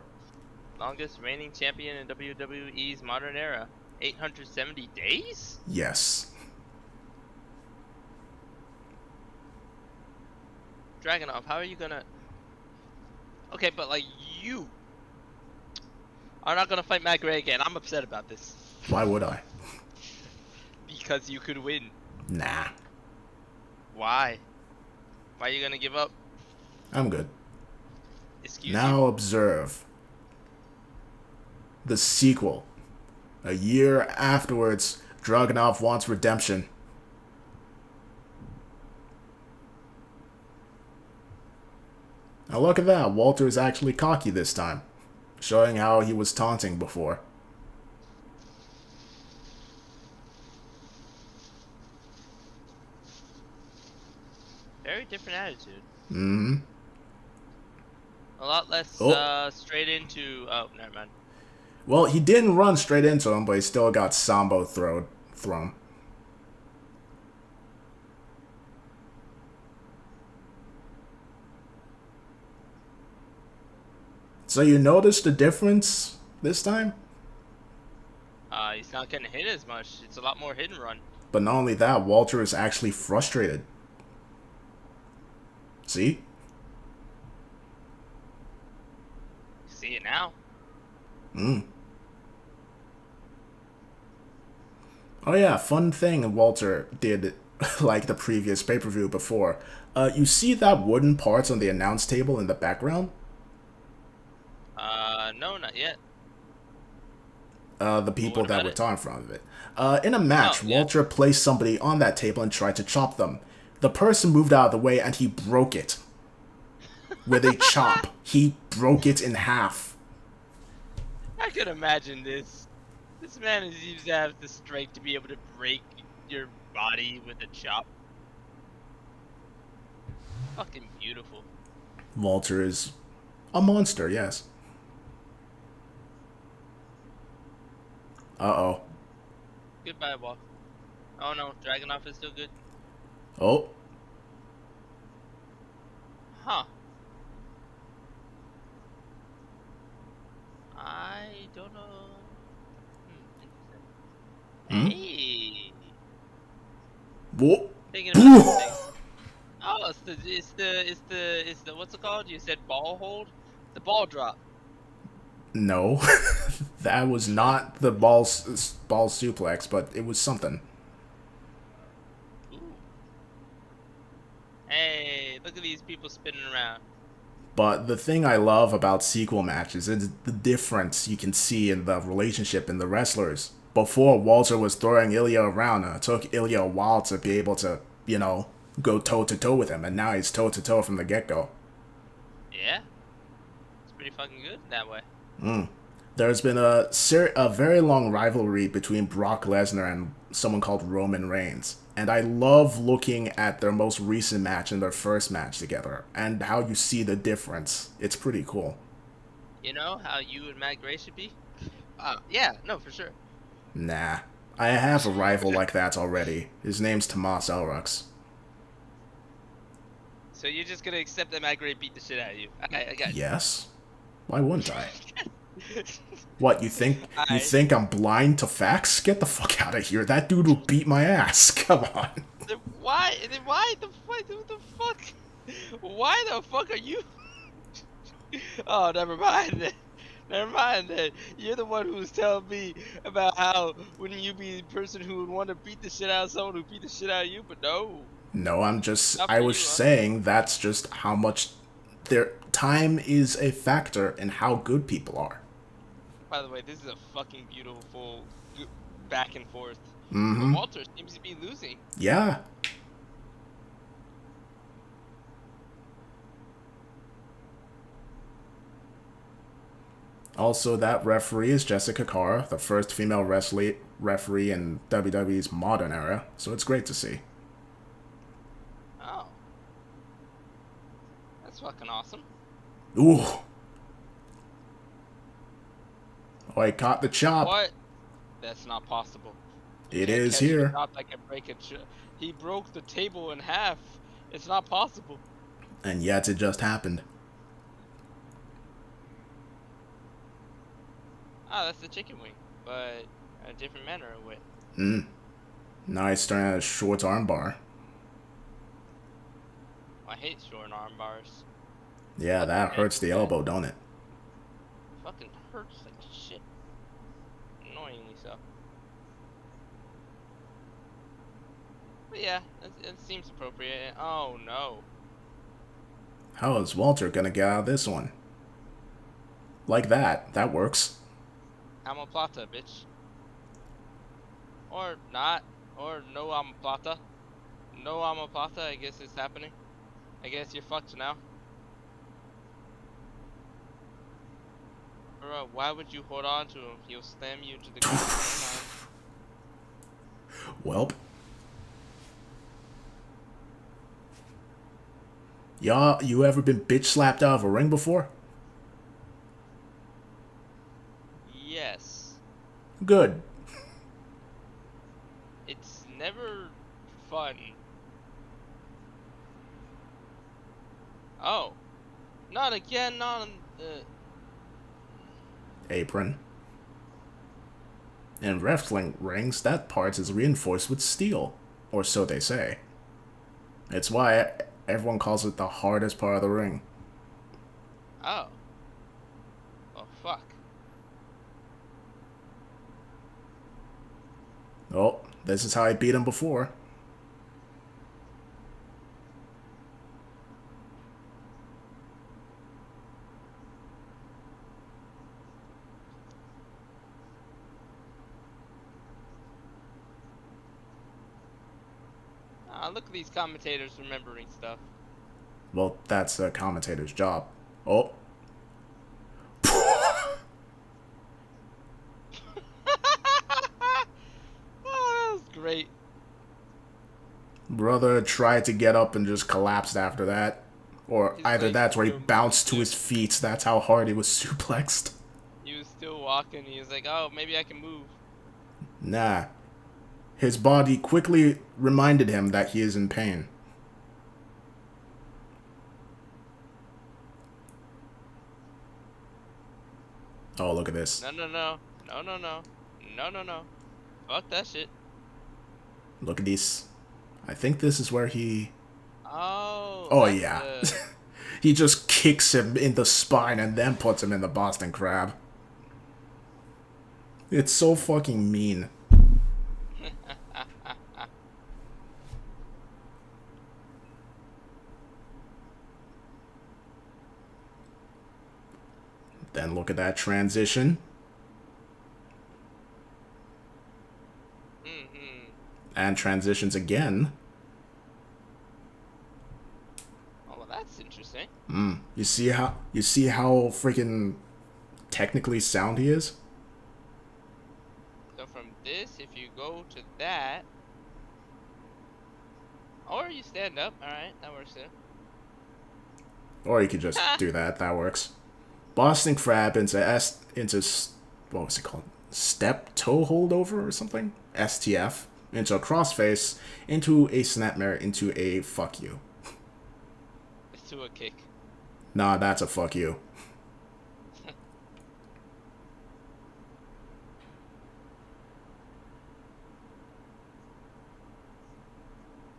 Longest reigning champion in WWE's modern era. 870 days? Yes. Dragunov, how are you gonna... Okay, but like, you are not gonna fight Matt Gray again. I'm upset about this. Why would I? Because you could win. Nah. Why? Why are you gonna give up? I'm good. Excuse you? Now observe the sequel. A year afterwards, Druganov wants redemption. Now look at that, Walter is actually cocky this time, showing how he was taunting before. Very different attitude. Mm-hmm. A lot less Oh. straight into... Oh, never mind. Well, he didn't run straight into him, but he still got Sambo thrown. So you noticed the difference this time? He's not getting hit as much. It's a lot more hit and run. But not only that, Walter is actually frustrated. See? See it now. Oh yeah, fun thing Walter did like the previous pay-per-view before. You see that wooden parts on the announce table in the background? No, not yet. The people what that about were it? talking from it. In a match, Oh, yeah. Walter placed somebody on that table and tried to chop them. The person moved out of the way and he broke it. With a chop. He broke it in half. I could imagine this. This man seems to have the strength to be able to break your body with a chop. Fucking beautiful. Walter is a monster, yes. Uh-oh. Goodbye, Wall. Oh no, Dragunov is still good. Oh. Huh. I don't know. Hey. Whoa. Thinking about something. Oh, it's the what's it called? You said ball hold? The ball drop. No. That was not the ball suplex, but it was something. Ooh. Hey, look at these people spinning around. But the thing I love about sequel matches is the difference you can see in the relationship in the wrestlers. Before, Walter was throwing Ilya around, and it took Ilya a while to be able to, go toe-to-toe with him, and now he's toe-to-toe from the get-go. Yeah. It's pretty fucking good that way. There's been a very long rivalry between Brock Lesnar and someone called Roman Reigns. And I love looking at their most recent match and their first match together, and how you see the difference. It's pretty cool. You know how you and Matt Gray should be? Yeah, no, for sure. Nah. I have a rival like that already. His name's Tomas Elrux. So you're just gonna accept that Matt Gray beat the shit out of you? I got you. Yes? Why wouldn't I? What, you think I- I'm blind to facts? Get the fuck out of here. That dude will beat my ass. Come on. Then why the fuck? Why the fuck are you? Oh, never mind then. Never mind then. You're the one who's telling me about how wouldn't you be the person who would want to beat the shit out of someone who beat the shit out of you? But no. No, Not I for was you, huh? saying that's just how much their time is a factor in how good people are. By the way, this is a fucking beautiful back and forth. Mm-hmm. But Walter seems to be losing. Yeah. Also, that referee is Jessica Carr, the first female referee in WWE's modern era, so it's great to see. That's fucking awesome. Ooh. Oh, I caught the chop. What? That's not possible. You It can't is catch the here. chop that can break it. He broke the table in half. It's not possible. And yet it just happened. Ah, that's the chicken wing, but a different manner of way. Now he's starting at a short armbar. I hate short arm bars. Yeah, Fucking that hurts the painful, man. elbow, don't it? Fucking hurts like shit. Annoyingly so. But yeah, it seems appropriate. Oh no. How is Walter gonna get out of this one? Like that. That works. Plata, bitch. Or not. Or no Plata. No Plata, I guess it's happening. I guess you're fucked now. Bro, why would you hold on to him? He'll slam you to the ground. Welp. Y'all, you ever been bitch slapped out of a ring before? Yes. Good. It's never fun. Oh. Not again, not on the... Apron. In wrestling rings, that part is reinforced with steel. Or so they say. It's why everyone calls it the hardest part of the ring. Oh. Oh, fuck. Oh, this is how I beat him before. Ah, look at these commentators remembering stuff. Well, that's a commentator's job. Oh. Oh, that was great. Brother tried to get up and just collapsed after that. Or His either legs that's where he still moving bounced to too. his feet. That's how hard he was suplexed. He was still walking. He was like, oh, maybe I can move. Nah. His body quickly reminded him that he is in pain. Oh, look at this. No, no, no. No, no, no. No, no, no. Fuck that shit. Look at this. I think this is where he... Oh, Oh, that's yeah. the... He just kicks him in the spine and then puts him in the Boston Crab. It's so fucking mean. Then look at that transition. And transitions again. Oh, well, that's interesting. You see how freaking technically sound he is? So from this, if you go to that, or you stand up, alright, that works too. Or you could just do that. That works. Boston Crab into what was it called? Step toe holdover or something? STF. Into a crossface, into a snapmare, into a fuck you. It's to a kick. Nah, that's a fuck you.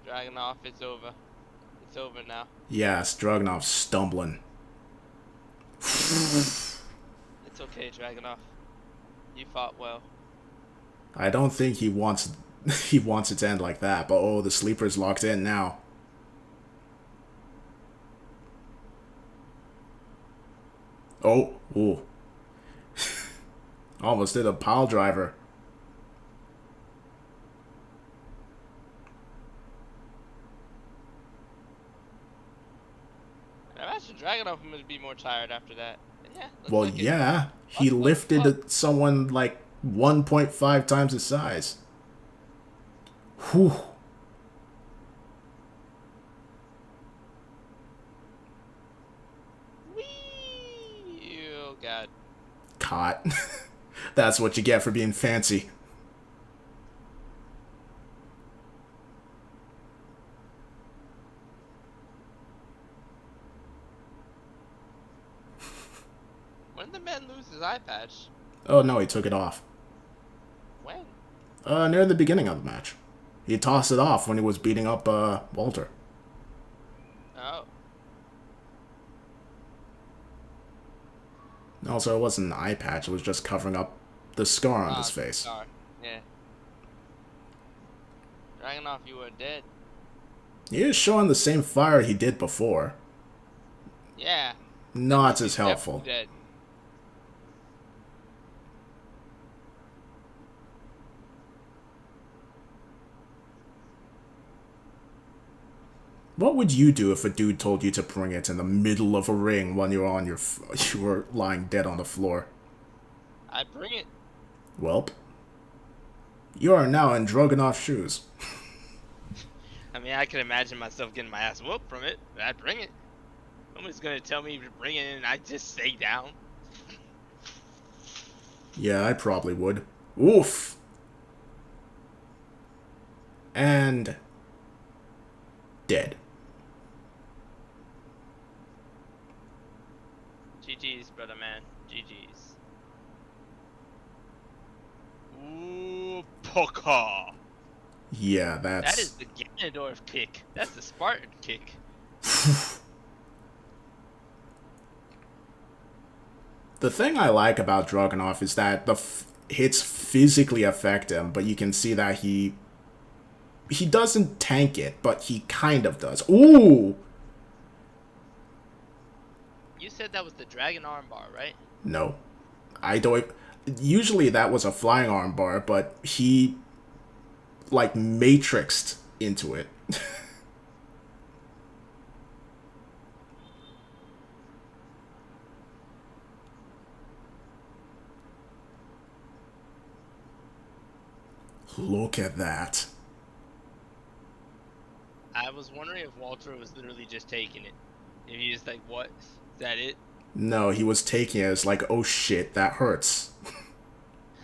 Druganov, it's over. It's over now. Yes, Druganov stumbling. It's okay, Druganov. You fought well. I don't think he wants it to end like that, but oh, the sleeper's locked in now. Oh, ooh. Almost did a pile driver. I imagine Druganov would be more tired after that. And yeah, Well, yeah, he lifted someone like 1.5 times his size. Whew. god. Caught. That's what you get for being fancy. When did the man lose his eye patch? Oh no, he took it off. When? Near the beginning of the match. He tossed it off when he was beating up, Walter. Oh. Also, it wasn't an eye patch, it was just covering up the scar on his face. Scar. Yeah. Druganov, you were dead. He is showing the same fire he did before. Yeah. Not as helpful. Dead. What would you do if a dude told you to bring it in the middle of a ring when you were on you were lying dead on the floor? I'd bring it. Welp. You are now in Druganov's shoes. I mean, I could imagine myself getting my ass whooped from it, but I'd bring it. Nobody's gonna tell me to bring it in and I just stay down. Yeah, I probably would. Oof. And... dead. GG's, brother man. GG's. Ooh, poker. Yeah, that's... That is the Ganondorf kick. That's the Spartan kick. The thing I like about Druganov is that the hits physically affect him, but you can see that he doesn't tank it, but he kind of does. Ooh! You said that was the dragon armbar, right? No. I don't... Usually that was a flying armbar, but he, like, matrixed into it. Look at that. I was wondering if Walter was literally just taking it. If he was like, what? Is that it? No, he was taking it as like, oh shit, that hurts.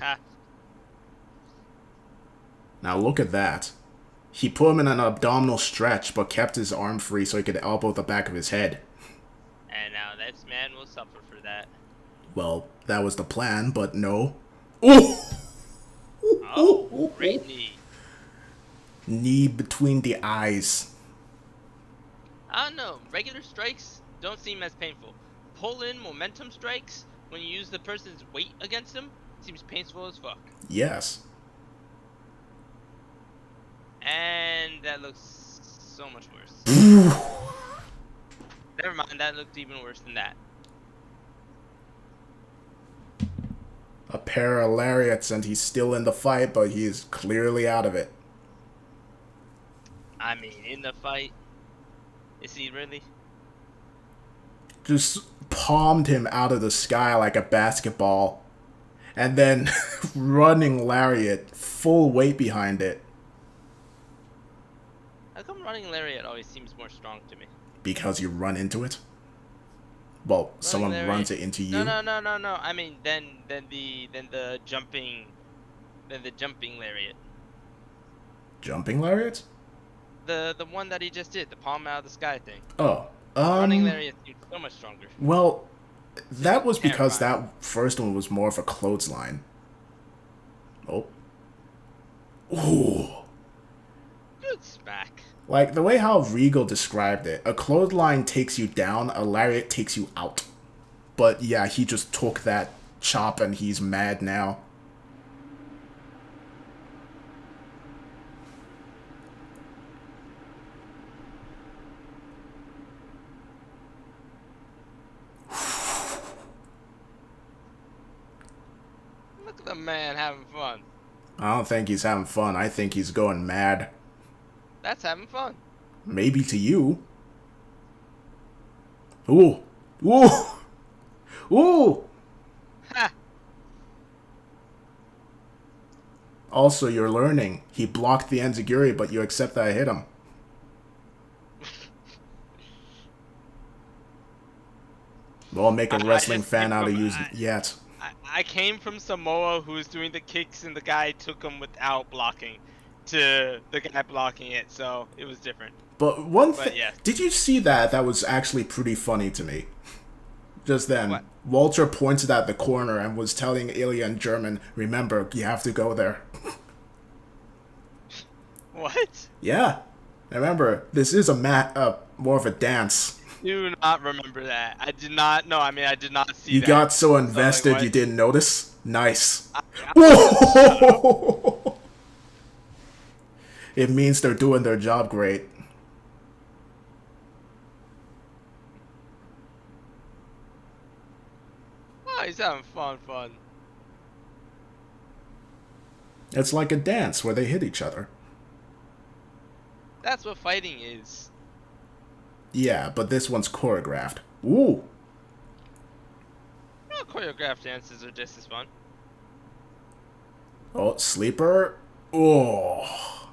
Ha. Now look at that. He put him in an abdominal stretch, but kept his arm free so he could elbow the back of his head. And now this man will suffer for that. Well, that was the plan, but no. Ooh! Oh, great knee. Knee between the eyes. I don't know. Regular strikes don't seem as painful. Pull in momentum strikes when you use the person's weight against them seems painful as fuck. Yes. And that looks so much worse. Never mind, that looked even worse than that. A pair of lariats and he's still in the fight, but he's clearly out of it. I mean, in the fight, is he really? Just palmed him out of the sky like a basketball. And then running lariat, full weight behind it. How come running lariat always seems more strong to me? Because you run into it? Well, Running someone lariat. runs it into you? No. I mean, then the jumping lariat. Jumping lariat? The one that he just did, the palm out of the sky thing. Oh. Running lariat seems so much stronger. Well, that was because Terrifying. that first one was more of a clothesline. Oh. Ooh. Good smack. Like, the way how Regal described it, a clothesline takes you down, a lariat takes you out. But yeah, he just took that chop and he's mad now. Look at the man having fun. I don't think he's having fun. I think he's going mad. That's having fun. Maybe to you. Ooh. Ooh. Ooh. Ha! Also, you're learning. He blocked the enziguri, but you accept that I hit him. Well, make a I wrestling just came fan out of from you yet. I came from Samoa, who was doing the kicks, and the guy took them without blocking, to the guy blocking it, so it was different. But one But thing, yes. did you see that? That was actually pretty funny to me. Just then, What? Walter pointed at the corner and was telling Ilya in German, "Remember, you have to go there." What? Yeah, remember, this is more of a dance. Do not remember that. I did not. No, I mean I did not see You that. got so So like, invested you what? didn't notice. Nice. Shut up. Whoa! It means they're doing their job great. Oh, he's having fun. It's like a dance where they hit each other. That's what fighting is. Yeah, but this one's choreographed. Ooh. Well, choreographed dances are just as fun. Oh, sleeper. Oh.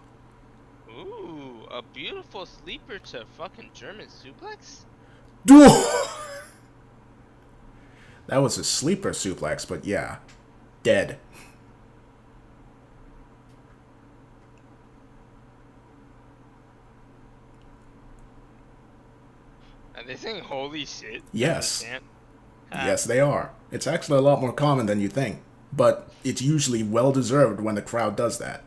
Ooh, a beautiful sleeper to fucking German suplex? That was a sleeper suplex, but yeah. Dead. Are they saying holy shit? Yes. Ah. Yes, they are. It's actually a lot more common than you think. But it's usually well deserved when the crowd does that.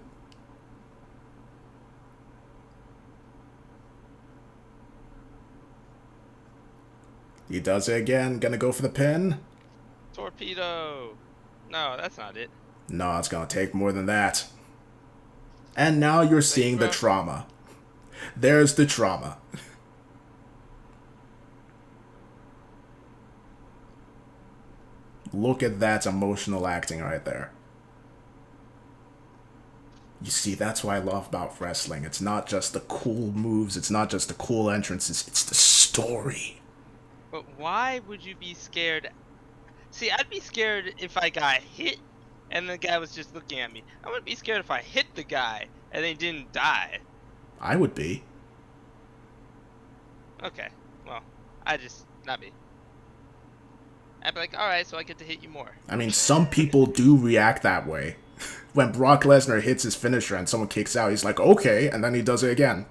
He does it again. Gonna go for the pin? Torpedo. No, that's not it. No, it's gonna take more than that. And now you're seeing the trauma. There's the trauma. Look at that emotional acting right there. You see, that's what I love about wrestling. It's not just the cool moves, it's not just the cool entrances, it's the story. But why would you be scared? See, I'd be scared if I got hit and the guy was just looking at me. I wouldn't be scared if I hit the guy and they didn't die. I would be. Okay, well, not me. I'd be like, alright, so I get to hit you more. I mean, some people do react that way. When Brock Lesnar hits his finisher and someone kicks out, he's like, okay, and then he does it again.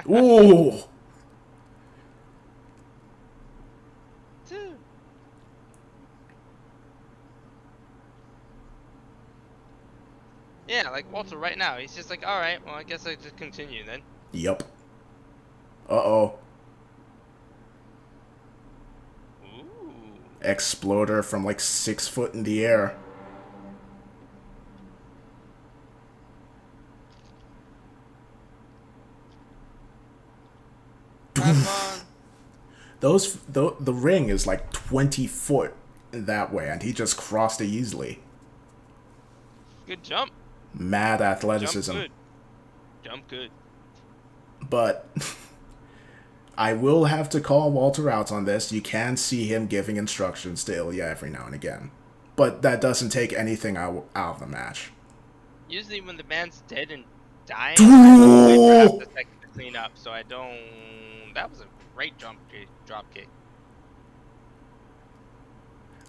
Ooh! Yeah, like Walter right now. He's just like, alright, well, I guess I just continue then. Yup. Uh-oh. Ooh. Exploder from like 6 foot in the air. The ring is like 20 foot that way, and he just crossed it easily. Good jump. Mad athleticism. Jump good. But I will have to call Walter out on this. You can see him giving instructions to Ilya every now and again. But that doesn't take anything out of the match. Usually when the man's dead and dying, I wait for half a second to clean up, so I don't... That was a great drop kick.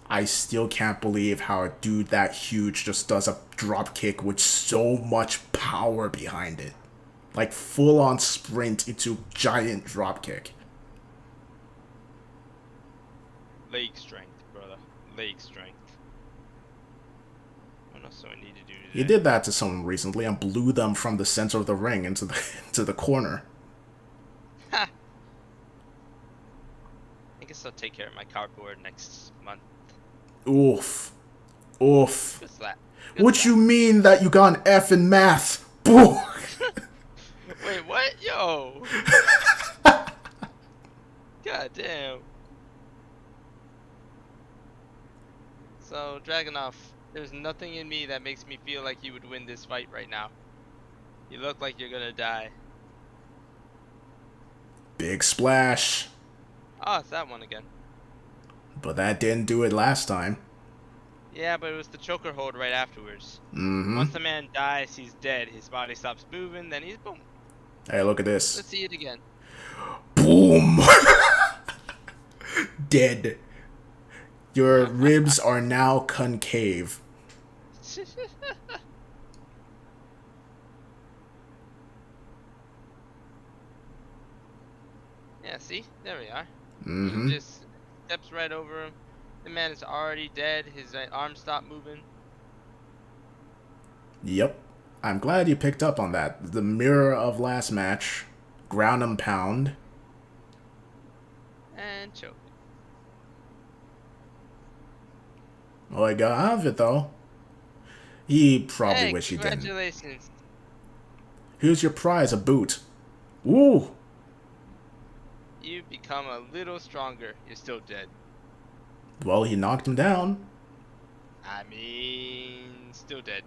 I still can't believe how a dude that huge just does a drop kick with so much power behind it. Like full-on sprint into giant drop kick. Leg strength, brother. Leg strength. What else do I need to do today? You did that to someone recently and blew them from the center of the ring into the corner. Ha! I guess I'll take care of my cardboard next month. Oof. Oof. Good slap. What you mean that you got an F in math? Boo! Wait, what? Yo! God damn. So, Druganov, there's nothing in me that makes me feel like you would win this fight right now. You look like you're gonna die. Big splash. Oh, it's that one again. But that didn't do it last time. Yeah, but it was the choker hold right afterwards. Mm-hmm. Once the man dies, he's dead. His body stops moving, then he's boom. Hey, look at this. Let's see it again. Boom! Dead. Your ribs are now concave. Yeah, see? There we are. He Mm-hmm. just steps right over him. The man is already dead. His arm stopped moving. Yep. I'm glad you picked up on that. The mirror of last match. Ground and pound. And choke. Well, I got out of it, though. He probably Hey, wish he didn't. congratulations. Here's your prize, a boot. Ooh. You become a little stronger. You're still dead. Well, he knocked him down. I mean, still dead.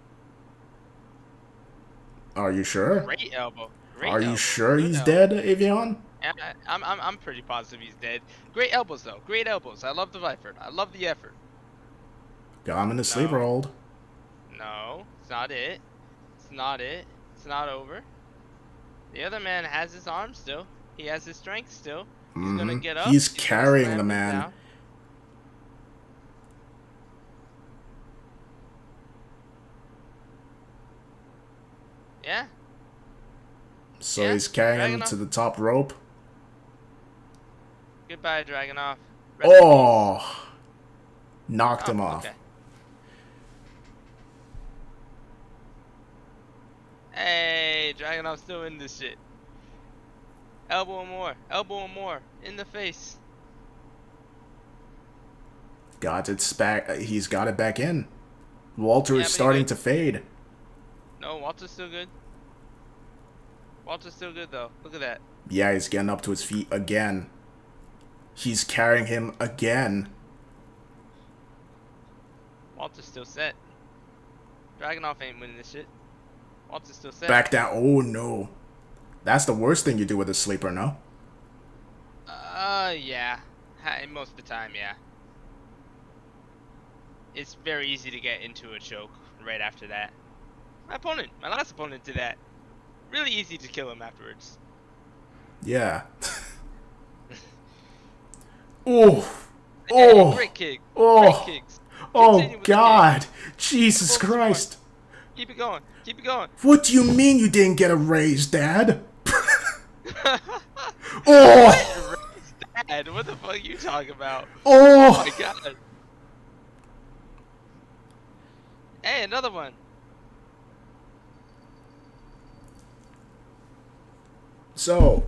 Are you sure? Great elbow. Great Are you elbow. sure Good he's elbow. dead, Avion? I'm pretty positive he's dead. Great elbows though. Great elbows. I love the effort. I love the effort. Got him in a sleeper No. hold. No. It's not it. It's not it. It's not over. The other man has his arm still. He has his strength still. He's gonna get up. He's He's gonna carrying slam the him man. down. Yeah. So Yeah, he's carrying him Dragunov. to the top rope. Goodbye, Dragunov. Rest in peace. Oh! Knocked him off. Okay. Hey, Dragunov's still in this shit. Elbow him more. Elbow him more. In the face. Got it back. He's got it back in. Walter Yeah, is but he starting good. to fade. No, Walter's still good. Walter's still good though. Look at that. Yeah, he's getting up to his feet again. He's carrying him again. Walter's still set. Dragunov ain't winning this shit. Walter's still set. Back down. Oh no. That's the worst thing you do with a sleeper, no? Yeah. Most of the time, yeah. It's very easy to get into a choke right after that. My last opponent did that. Really easy to kill him afterwards. Yeah. Oh. Hey, Oh. great kick. Oh. Great kicks. Oh Continue with the God. Jesus Focus Christ. Keep it going. Keep it going. What do you mean you didn't get a raise, Dad? Oh. Dad, what the fuck are you talking about? Oh. Oh my god. Hey, another one. So,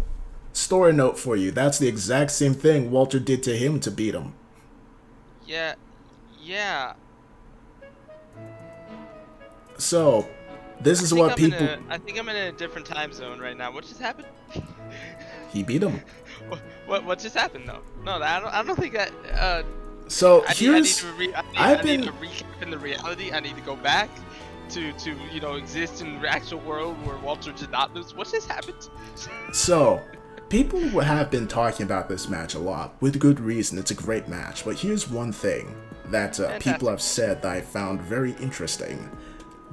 story note for you. That's the exact same thing Walter did to him to beat him. Yeah. Yeah. So, this is what people... I think I'm in a different time zone right now. What just happened? He beat him. What just happened though? No, I don't think that. So, I here's... need to I've been... recap in the reality. I need to go back to exist in the actual world where Walter did not lose. What just happened? So, people have been talking about this match a lot, with good reason. It's a great match. But here's one thing that people have said that I found very interesting.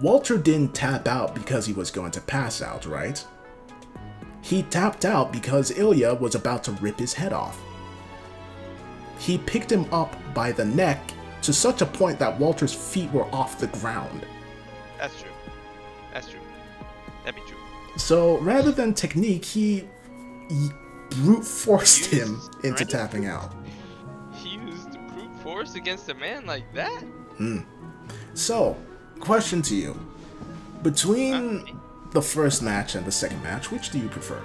Walter didn't tap out because he was going to pass out, right? He tapped out because Ilja was about to rip his head off. He picked him up by the neck to such a point that Walter's feet were off the ground. That's true. That's true. That'd be true. So, rather than technique, he brute forced him into strength? tapping out. He used brute force against a man like that? So, question to you. Between the first match and the second match, which do you prefer?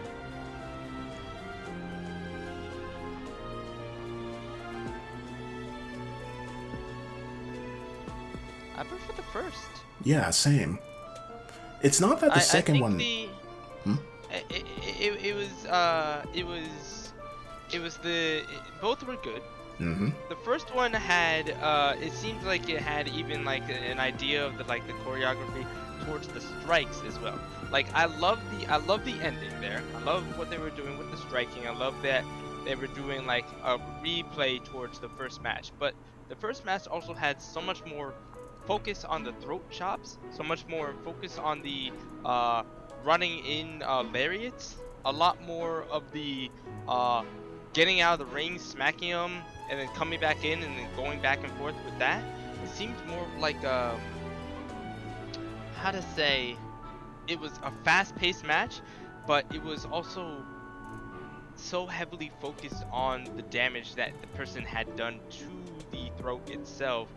I prefer the first. Yeah, same. It's not that the second I think one... both were good. Mm-hmm. The first one had it seemed like it had even like an idea of the choreography towards the strikes as well. Like I love the ending there. I love what they were doing with the striking. I love that they were doing like a replay towards the first match. But the first match also had so much more focus on the throat chops, so much more focus on the running in lariats, a lot more of the getting out of the ring, smacking him, and then coming back in and then going back and forth with that. It seemed more like how to say, it was a fast-paced match, but it was also so heavily focused on the damage that the person had done to the throat itself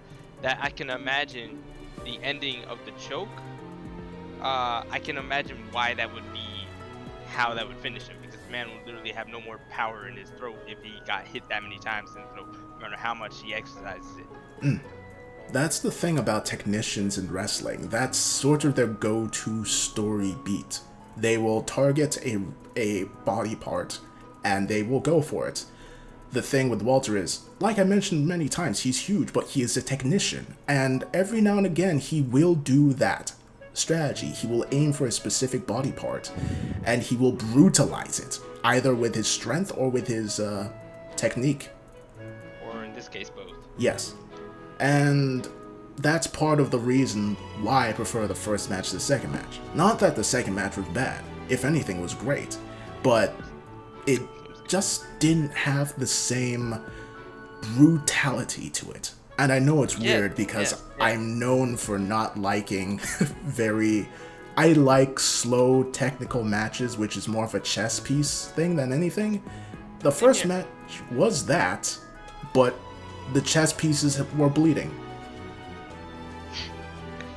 that I can imagine the ending of the choke. I can imagine why that would be, how that would finish him, because the man would literally have no more power in his throat if he got hit that many times in the throat, no matter how much he exercises it. That's the thing about technicians in wrestling. That's sort of their go-to story beat. They will target a body part, and they will go for it. The thing with Walter is, like I mentioned many times, he's huge, but he is a technician, and every now and again he will do that strategy. He will aim for a specific body part, and he will brutalize it, either with his strength or with his technique. Or in this case, both. Yes. And that's part of the reason why I prefer the first match to the second match. Not that the second match was bad. If anything, it was great. But it just didn't have the same brutality to it. And I know it's weird because I'm known for not liking I like slow technical matches, which is more of a chess piece thing than anything. The first match was that, but the chess pieces were bleeding.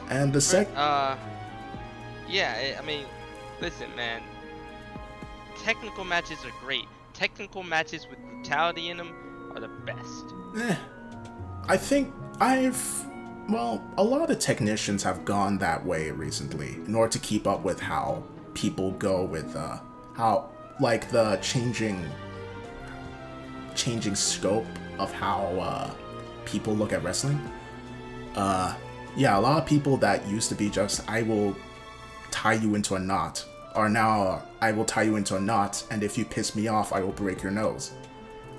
And the yeah, I mean, listen, man. Technical matches are great. Technical matches with brutality in them are the best. I think a lot of technicians have gone that way recently in order to keep up with how people go with how, like, the changing scope of how people look at wrestling. Yeah, a lot of people that used to be just, I will tie you into a knot, are now, I will tie you into a knot, and if you piss me off, I will break your nose.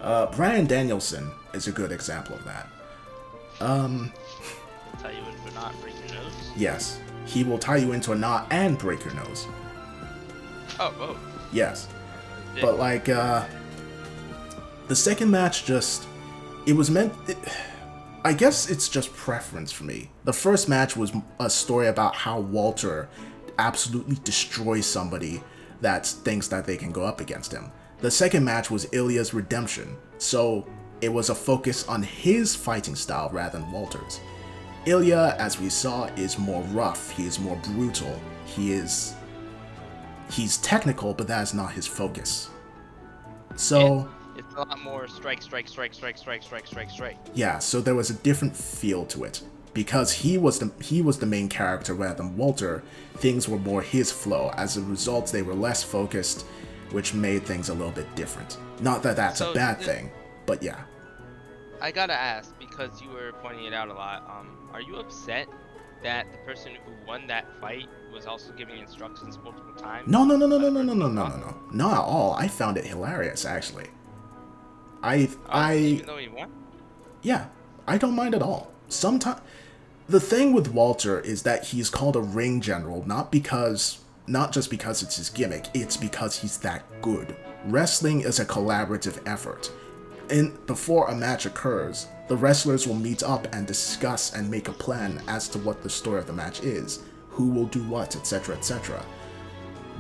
Bryan Danielson is a good example of that. Tie you into a knot, break your nose? Yes. He will tie you into a knot and break your nose. Oh, both. Yes. Yeah. But, like, the second match just, it was meant... I guess it's just preference for me. The first match was a story about how Walter absolutely destroys somebody that thinks that they can go up against him. The second match was Ilja's redemption, so it was a focus on his fighting style rather than Walter's. Ilja, as we saw, is more rough, he is more brutal, he's technical, but that is not his focus. So... Yeah. It's a lot more strike. Yeah, so there was a different feel to it. Because he was the main character rather than Walter, things were more his flow. As a result, they were less focused, which made things a little bit different. Not that that's a bad thing, but yeah. I gotta ask, because you were pointing it out a lot, are you upset that the person who won that fight was also giving instructions multiple times? No. Not at all. I found it hilarious, actually. Even though he won? Yeah, I don't mind at all. Sometimes the thing with Walter is that he's called a ring general not just because it's his gimmick, it's because he's that good. Wrestling is a collaborative effort. And before a match occurs, the wrestlers will meet up and discuss and make a plan as to what the story of the match is, who will do what, etc., etc.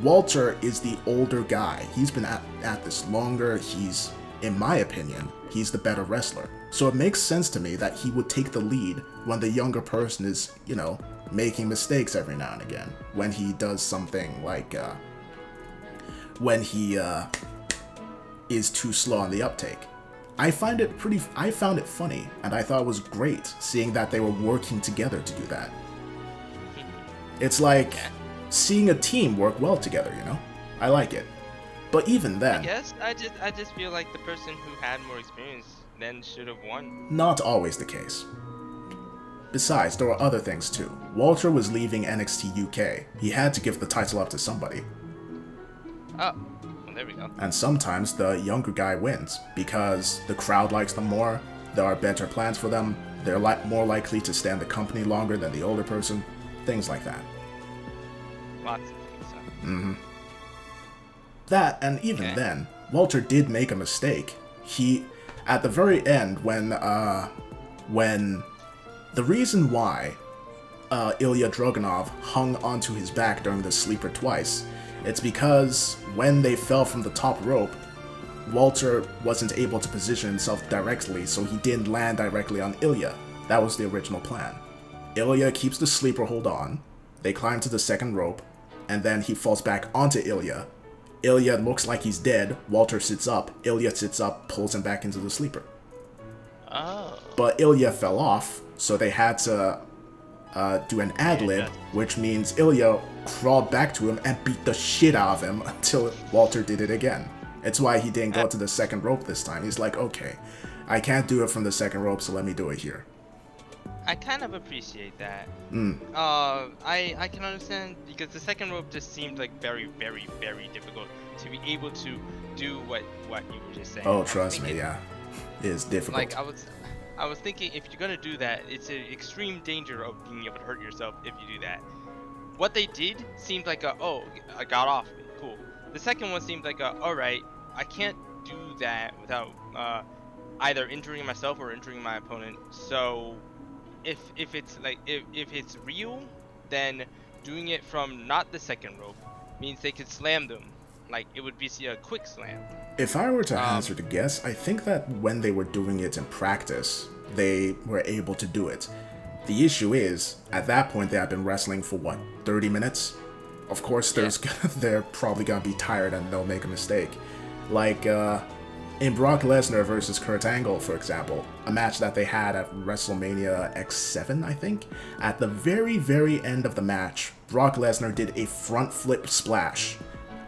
Walter is the older guy. He's been at this longer. In my opinion, he's the better wrestler. So it makes sense to me that he would take the lead when the younger person is, making mistakes every now and again. When he does something like, when he is too slow on the uptake. I found it funny, and I thought it was great seeing that they were working together to do that. It's like seeing a team work well together, I like it. But even then... I just feel like the person who had more experience then should have won. Not always the case. Besides, there were other things too. Walter was leaving NXT UK. He had to give the title up to somebody. Oh, well, there we go. And sometimes the younger guy wins, because the crowd likes them more, there are better plans for them, they're more likely to stay in the company longer than the older person, things like that. Lots of things, huh? Mm-hmm. That, and even then, Walter did make a mistake At the very end, when the reason why Ilya Druganov hung onto his back during the sleeper twice, it's because when they fell from the top rope, Walter wasn't able to position himself directly, so he didn't land directly on Ilya. That was the original plan. Ilya keeps the sleeper hold on, they climb to the second rope, and then he falls back onto Ilya. Ilya looks like he's dead, Walter sits up, Ilya sits up, pulls him back into the sleeper. Oh. But Ilya fell off, so they had to do an ad-lib, which means Ilya crawled back to him and beat the shit out of him until Walter did it again. It's why he didn't go to the second rope this time. He's like, okay, I can't do it from the second rope, so let me do it here. I kind of appreciate that. I can understand, because the second rope just seemed like very, very, very difficult to be able to do what you were just saying. Oh, trust me, yeah. It is difficult. Like, I was thinking, if you're gonna do that, it's an extreme danger of being able to hurt yourself if you do that. What they did seemed like I got off, cool. The second one seemed like alright, I can't do that without either injuring myself or injuring my opponent. So if it's like if it's real, then doing it from not the second rope means they could slam them. Like, it would be a quick slam. If I were to hazard a guess, I think that when they were doing it in practice, they were able to do it. The issue is, at that point, they had been wrestling for, 30 minutes? Of course, they're probably gonna be tired and they'll make a mistake. Like, in Brock Lesnar versus Kurt Angle, for example, a match that they had at WrestleMania X7, I think, at the very, very end of the match, Brock Lesnar did a front flip splash.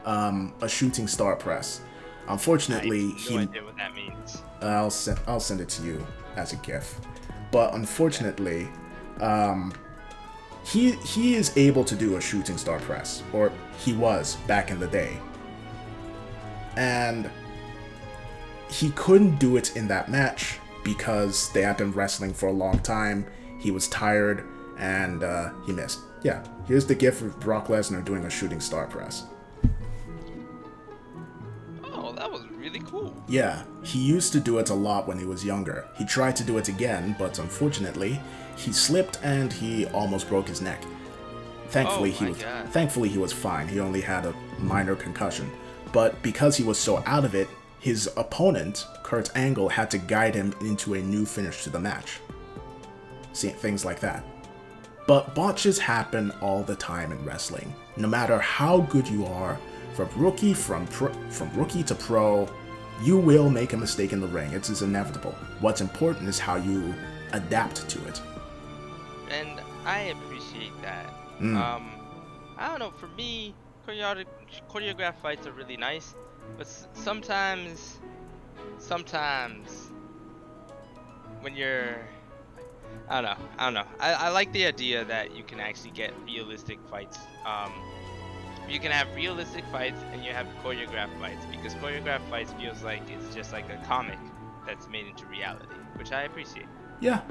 A shooting star press. Unfortunately, I have no idea what that means. I'll send it to you as a GIF. But unfortunately, he is able to do a shooting star press, or he was back in the day, and he couldn't do it in that match because they had been wrestling for a long time. He was tired and he missed. Yeah, here's the GIF of Brock Lesnar doing a shooting star press. That was really cool. Yeah, he used to do it a lot when he was younger. He tried to do it again, but unfortunately, he slipped and he almost broke his neck. Thankfully, he was fine. He only had a minor concussion. But because he was so out of it, his opponent, Kurt Angle, had to guide him into a new finish to the match. See, things like that. But botches happen all the time in wrestling. No matter how good you are, from rookie to pro, you will make a mistake in the ring. It is inevitable. What's important is how you adapt to it. And I appreciate that. I don't know, for me, choreographed fights are really nice, but sometimes when you're, I don't know. I like the idea that you can actually get realistic fights. You can have realistic fights and you have choreographed fights, because choreographed fights feels like it's just like a comic that's made into reality, which I appreciate. Yeah.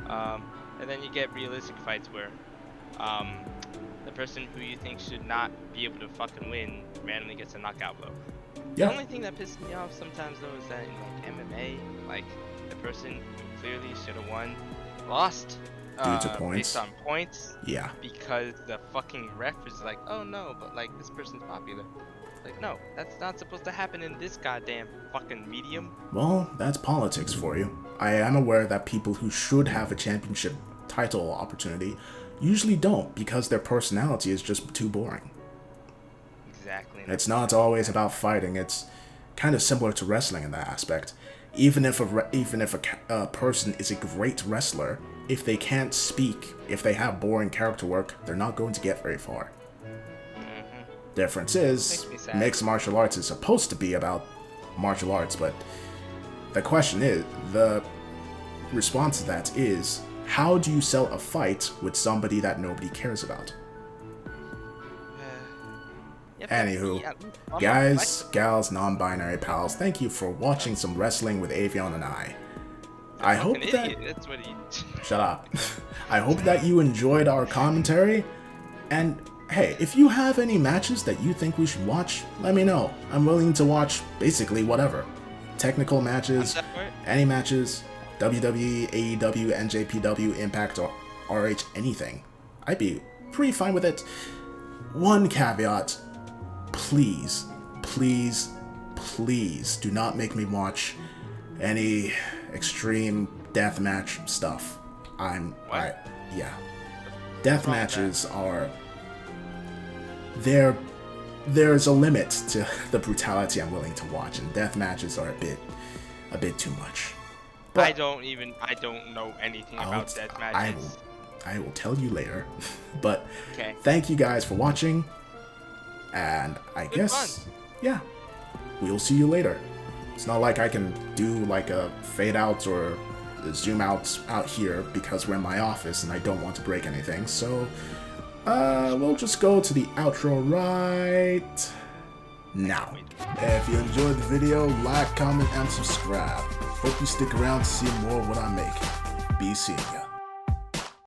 And then you get realistic fights where the person who you think should not be able to fucking win randomly gets a knockout blow. Yeah. The only thing that pisses me off sometimes though is that in like MMA, like the person who clearly should have won lost due to points. Based on points. Yeah. Because the fucking ref is like, oh no, but like this person's popular. Like, no, that's not supposed to happen in this goddamn fucking medium. Well, that's politics for you. I am aware that people who should have a championship title opportunity usually don't, because their personality is just too boring. Exactly. It's not always about fighting. It's kind of similar to wrestling in that aspect. Even if a person is a great wrestler, if they can't speak, if they have boring character work, they're not going to get very far. Difference is, mixed martial arts is supposed to be about martial arts, but the question is, the response to that is, how do you sell a fight with somebody that nobody cares about? Anywho, guys, gals, non-binary pals, thank you for watching some wrestling with Avion and I. I hope that... That's what he... Shut up. I hope that you enjoyed our commentary, and hey, if you have any matches that you think we should watch, let me know. I'm willing to watch basically whatever. technical matches, Concept art? any matches, WWE, AEW, NJPW, Impact, or RH, anything, I'd be pretty fine with it. One caveat, please, please, please do not make me watch any extreme deathmatch stuff. Yeah. Death matches are... There's a limit to the brutality I'm willing to watch, and death matches are a bit too much. But I don't know anything about death matches. I will tell you later. But Okay. thank you guys for watching, and I Good guess, fun. yeah, we'll see you later. It's not like I can do like a fade out or a zoom out here because we're in my office and I don't want to break anything, so we'll just go to the outro right now. If you enjoyed the video, like, comment, and subscribe. Hope you stick around to see more of what I make. Be seeing ya.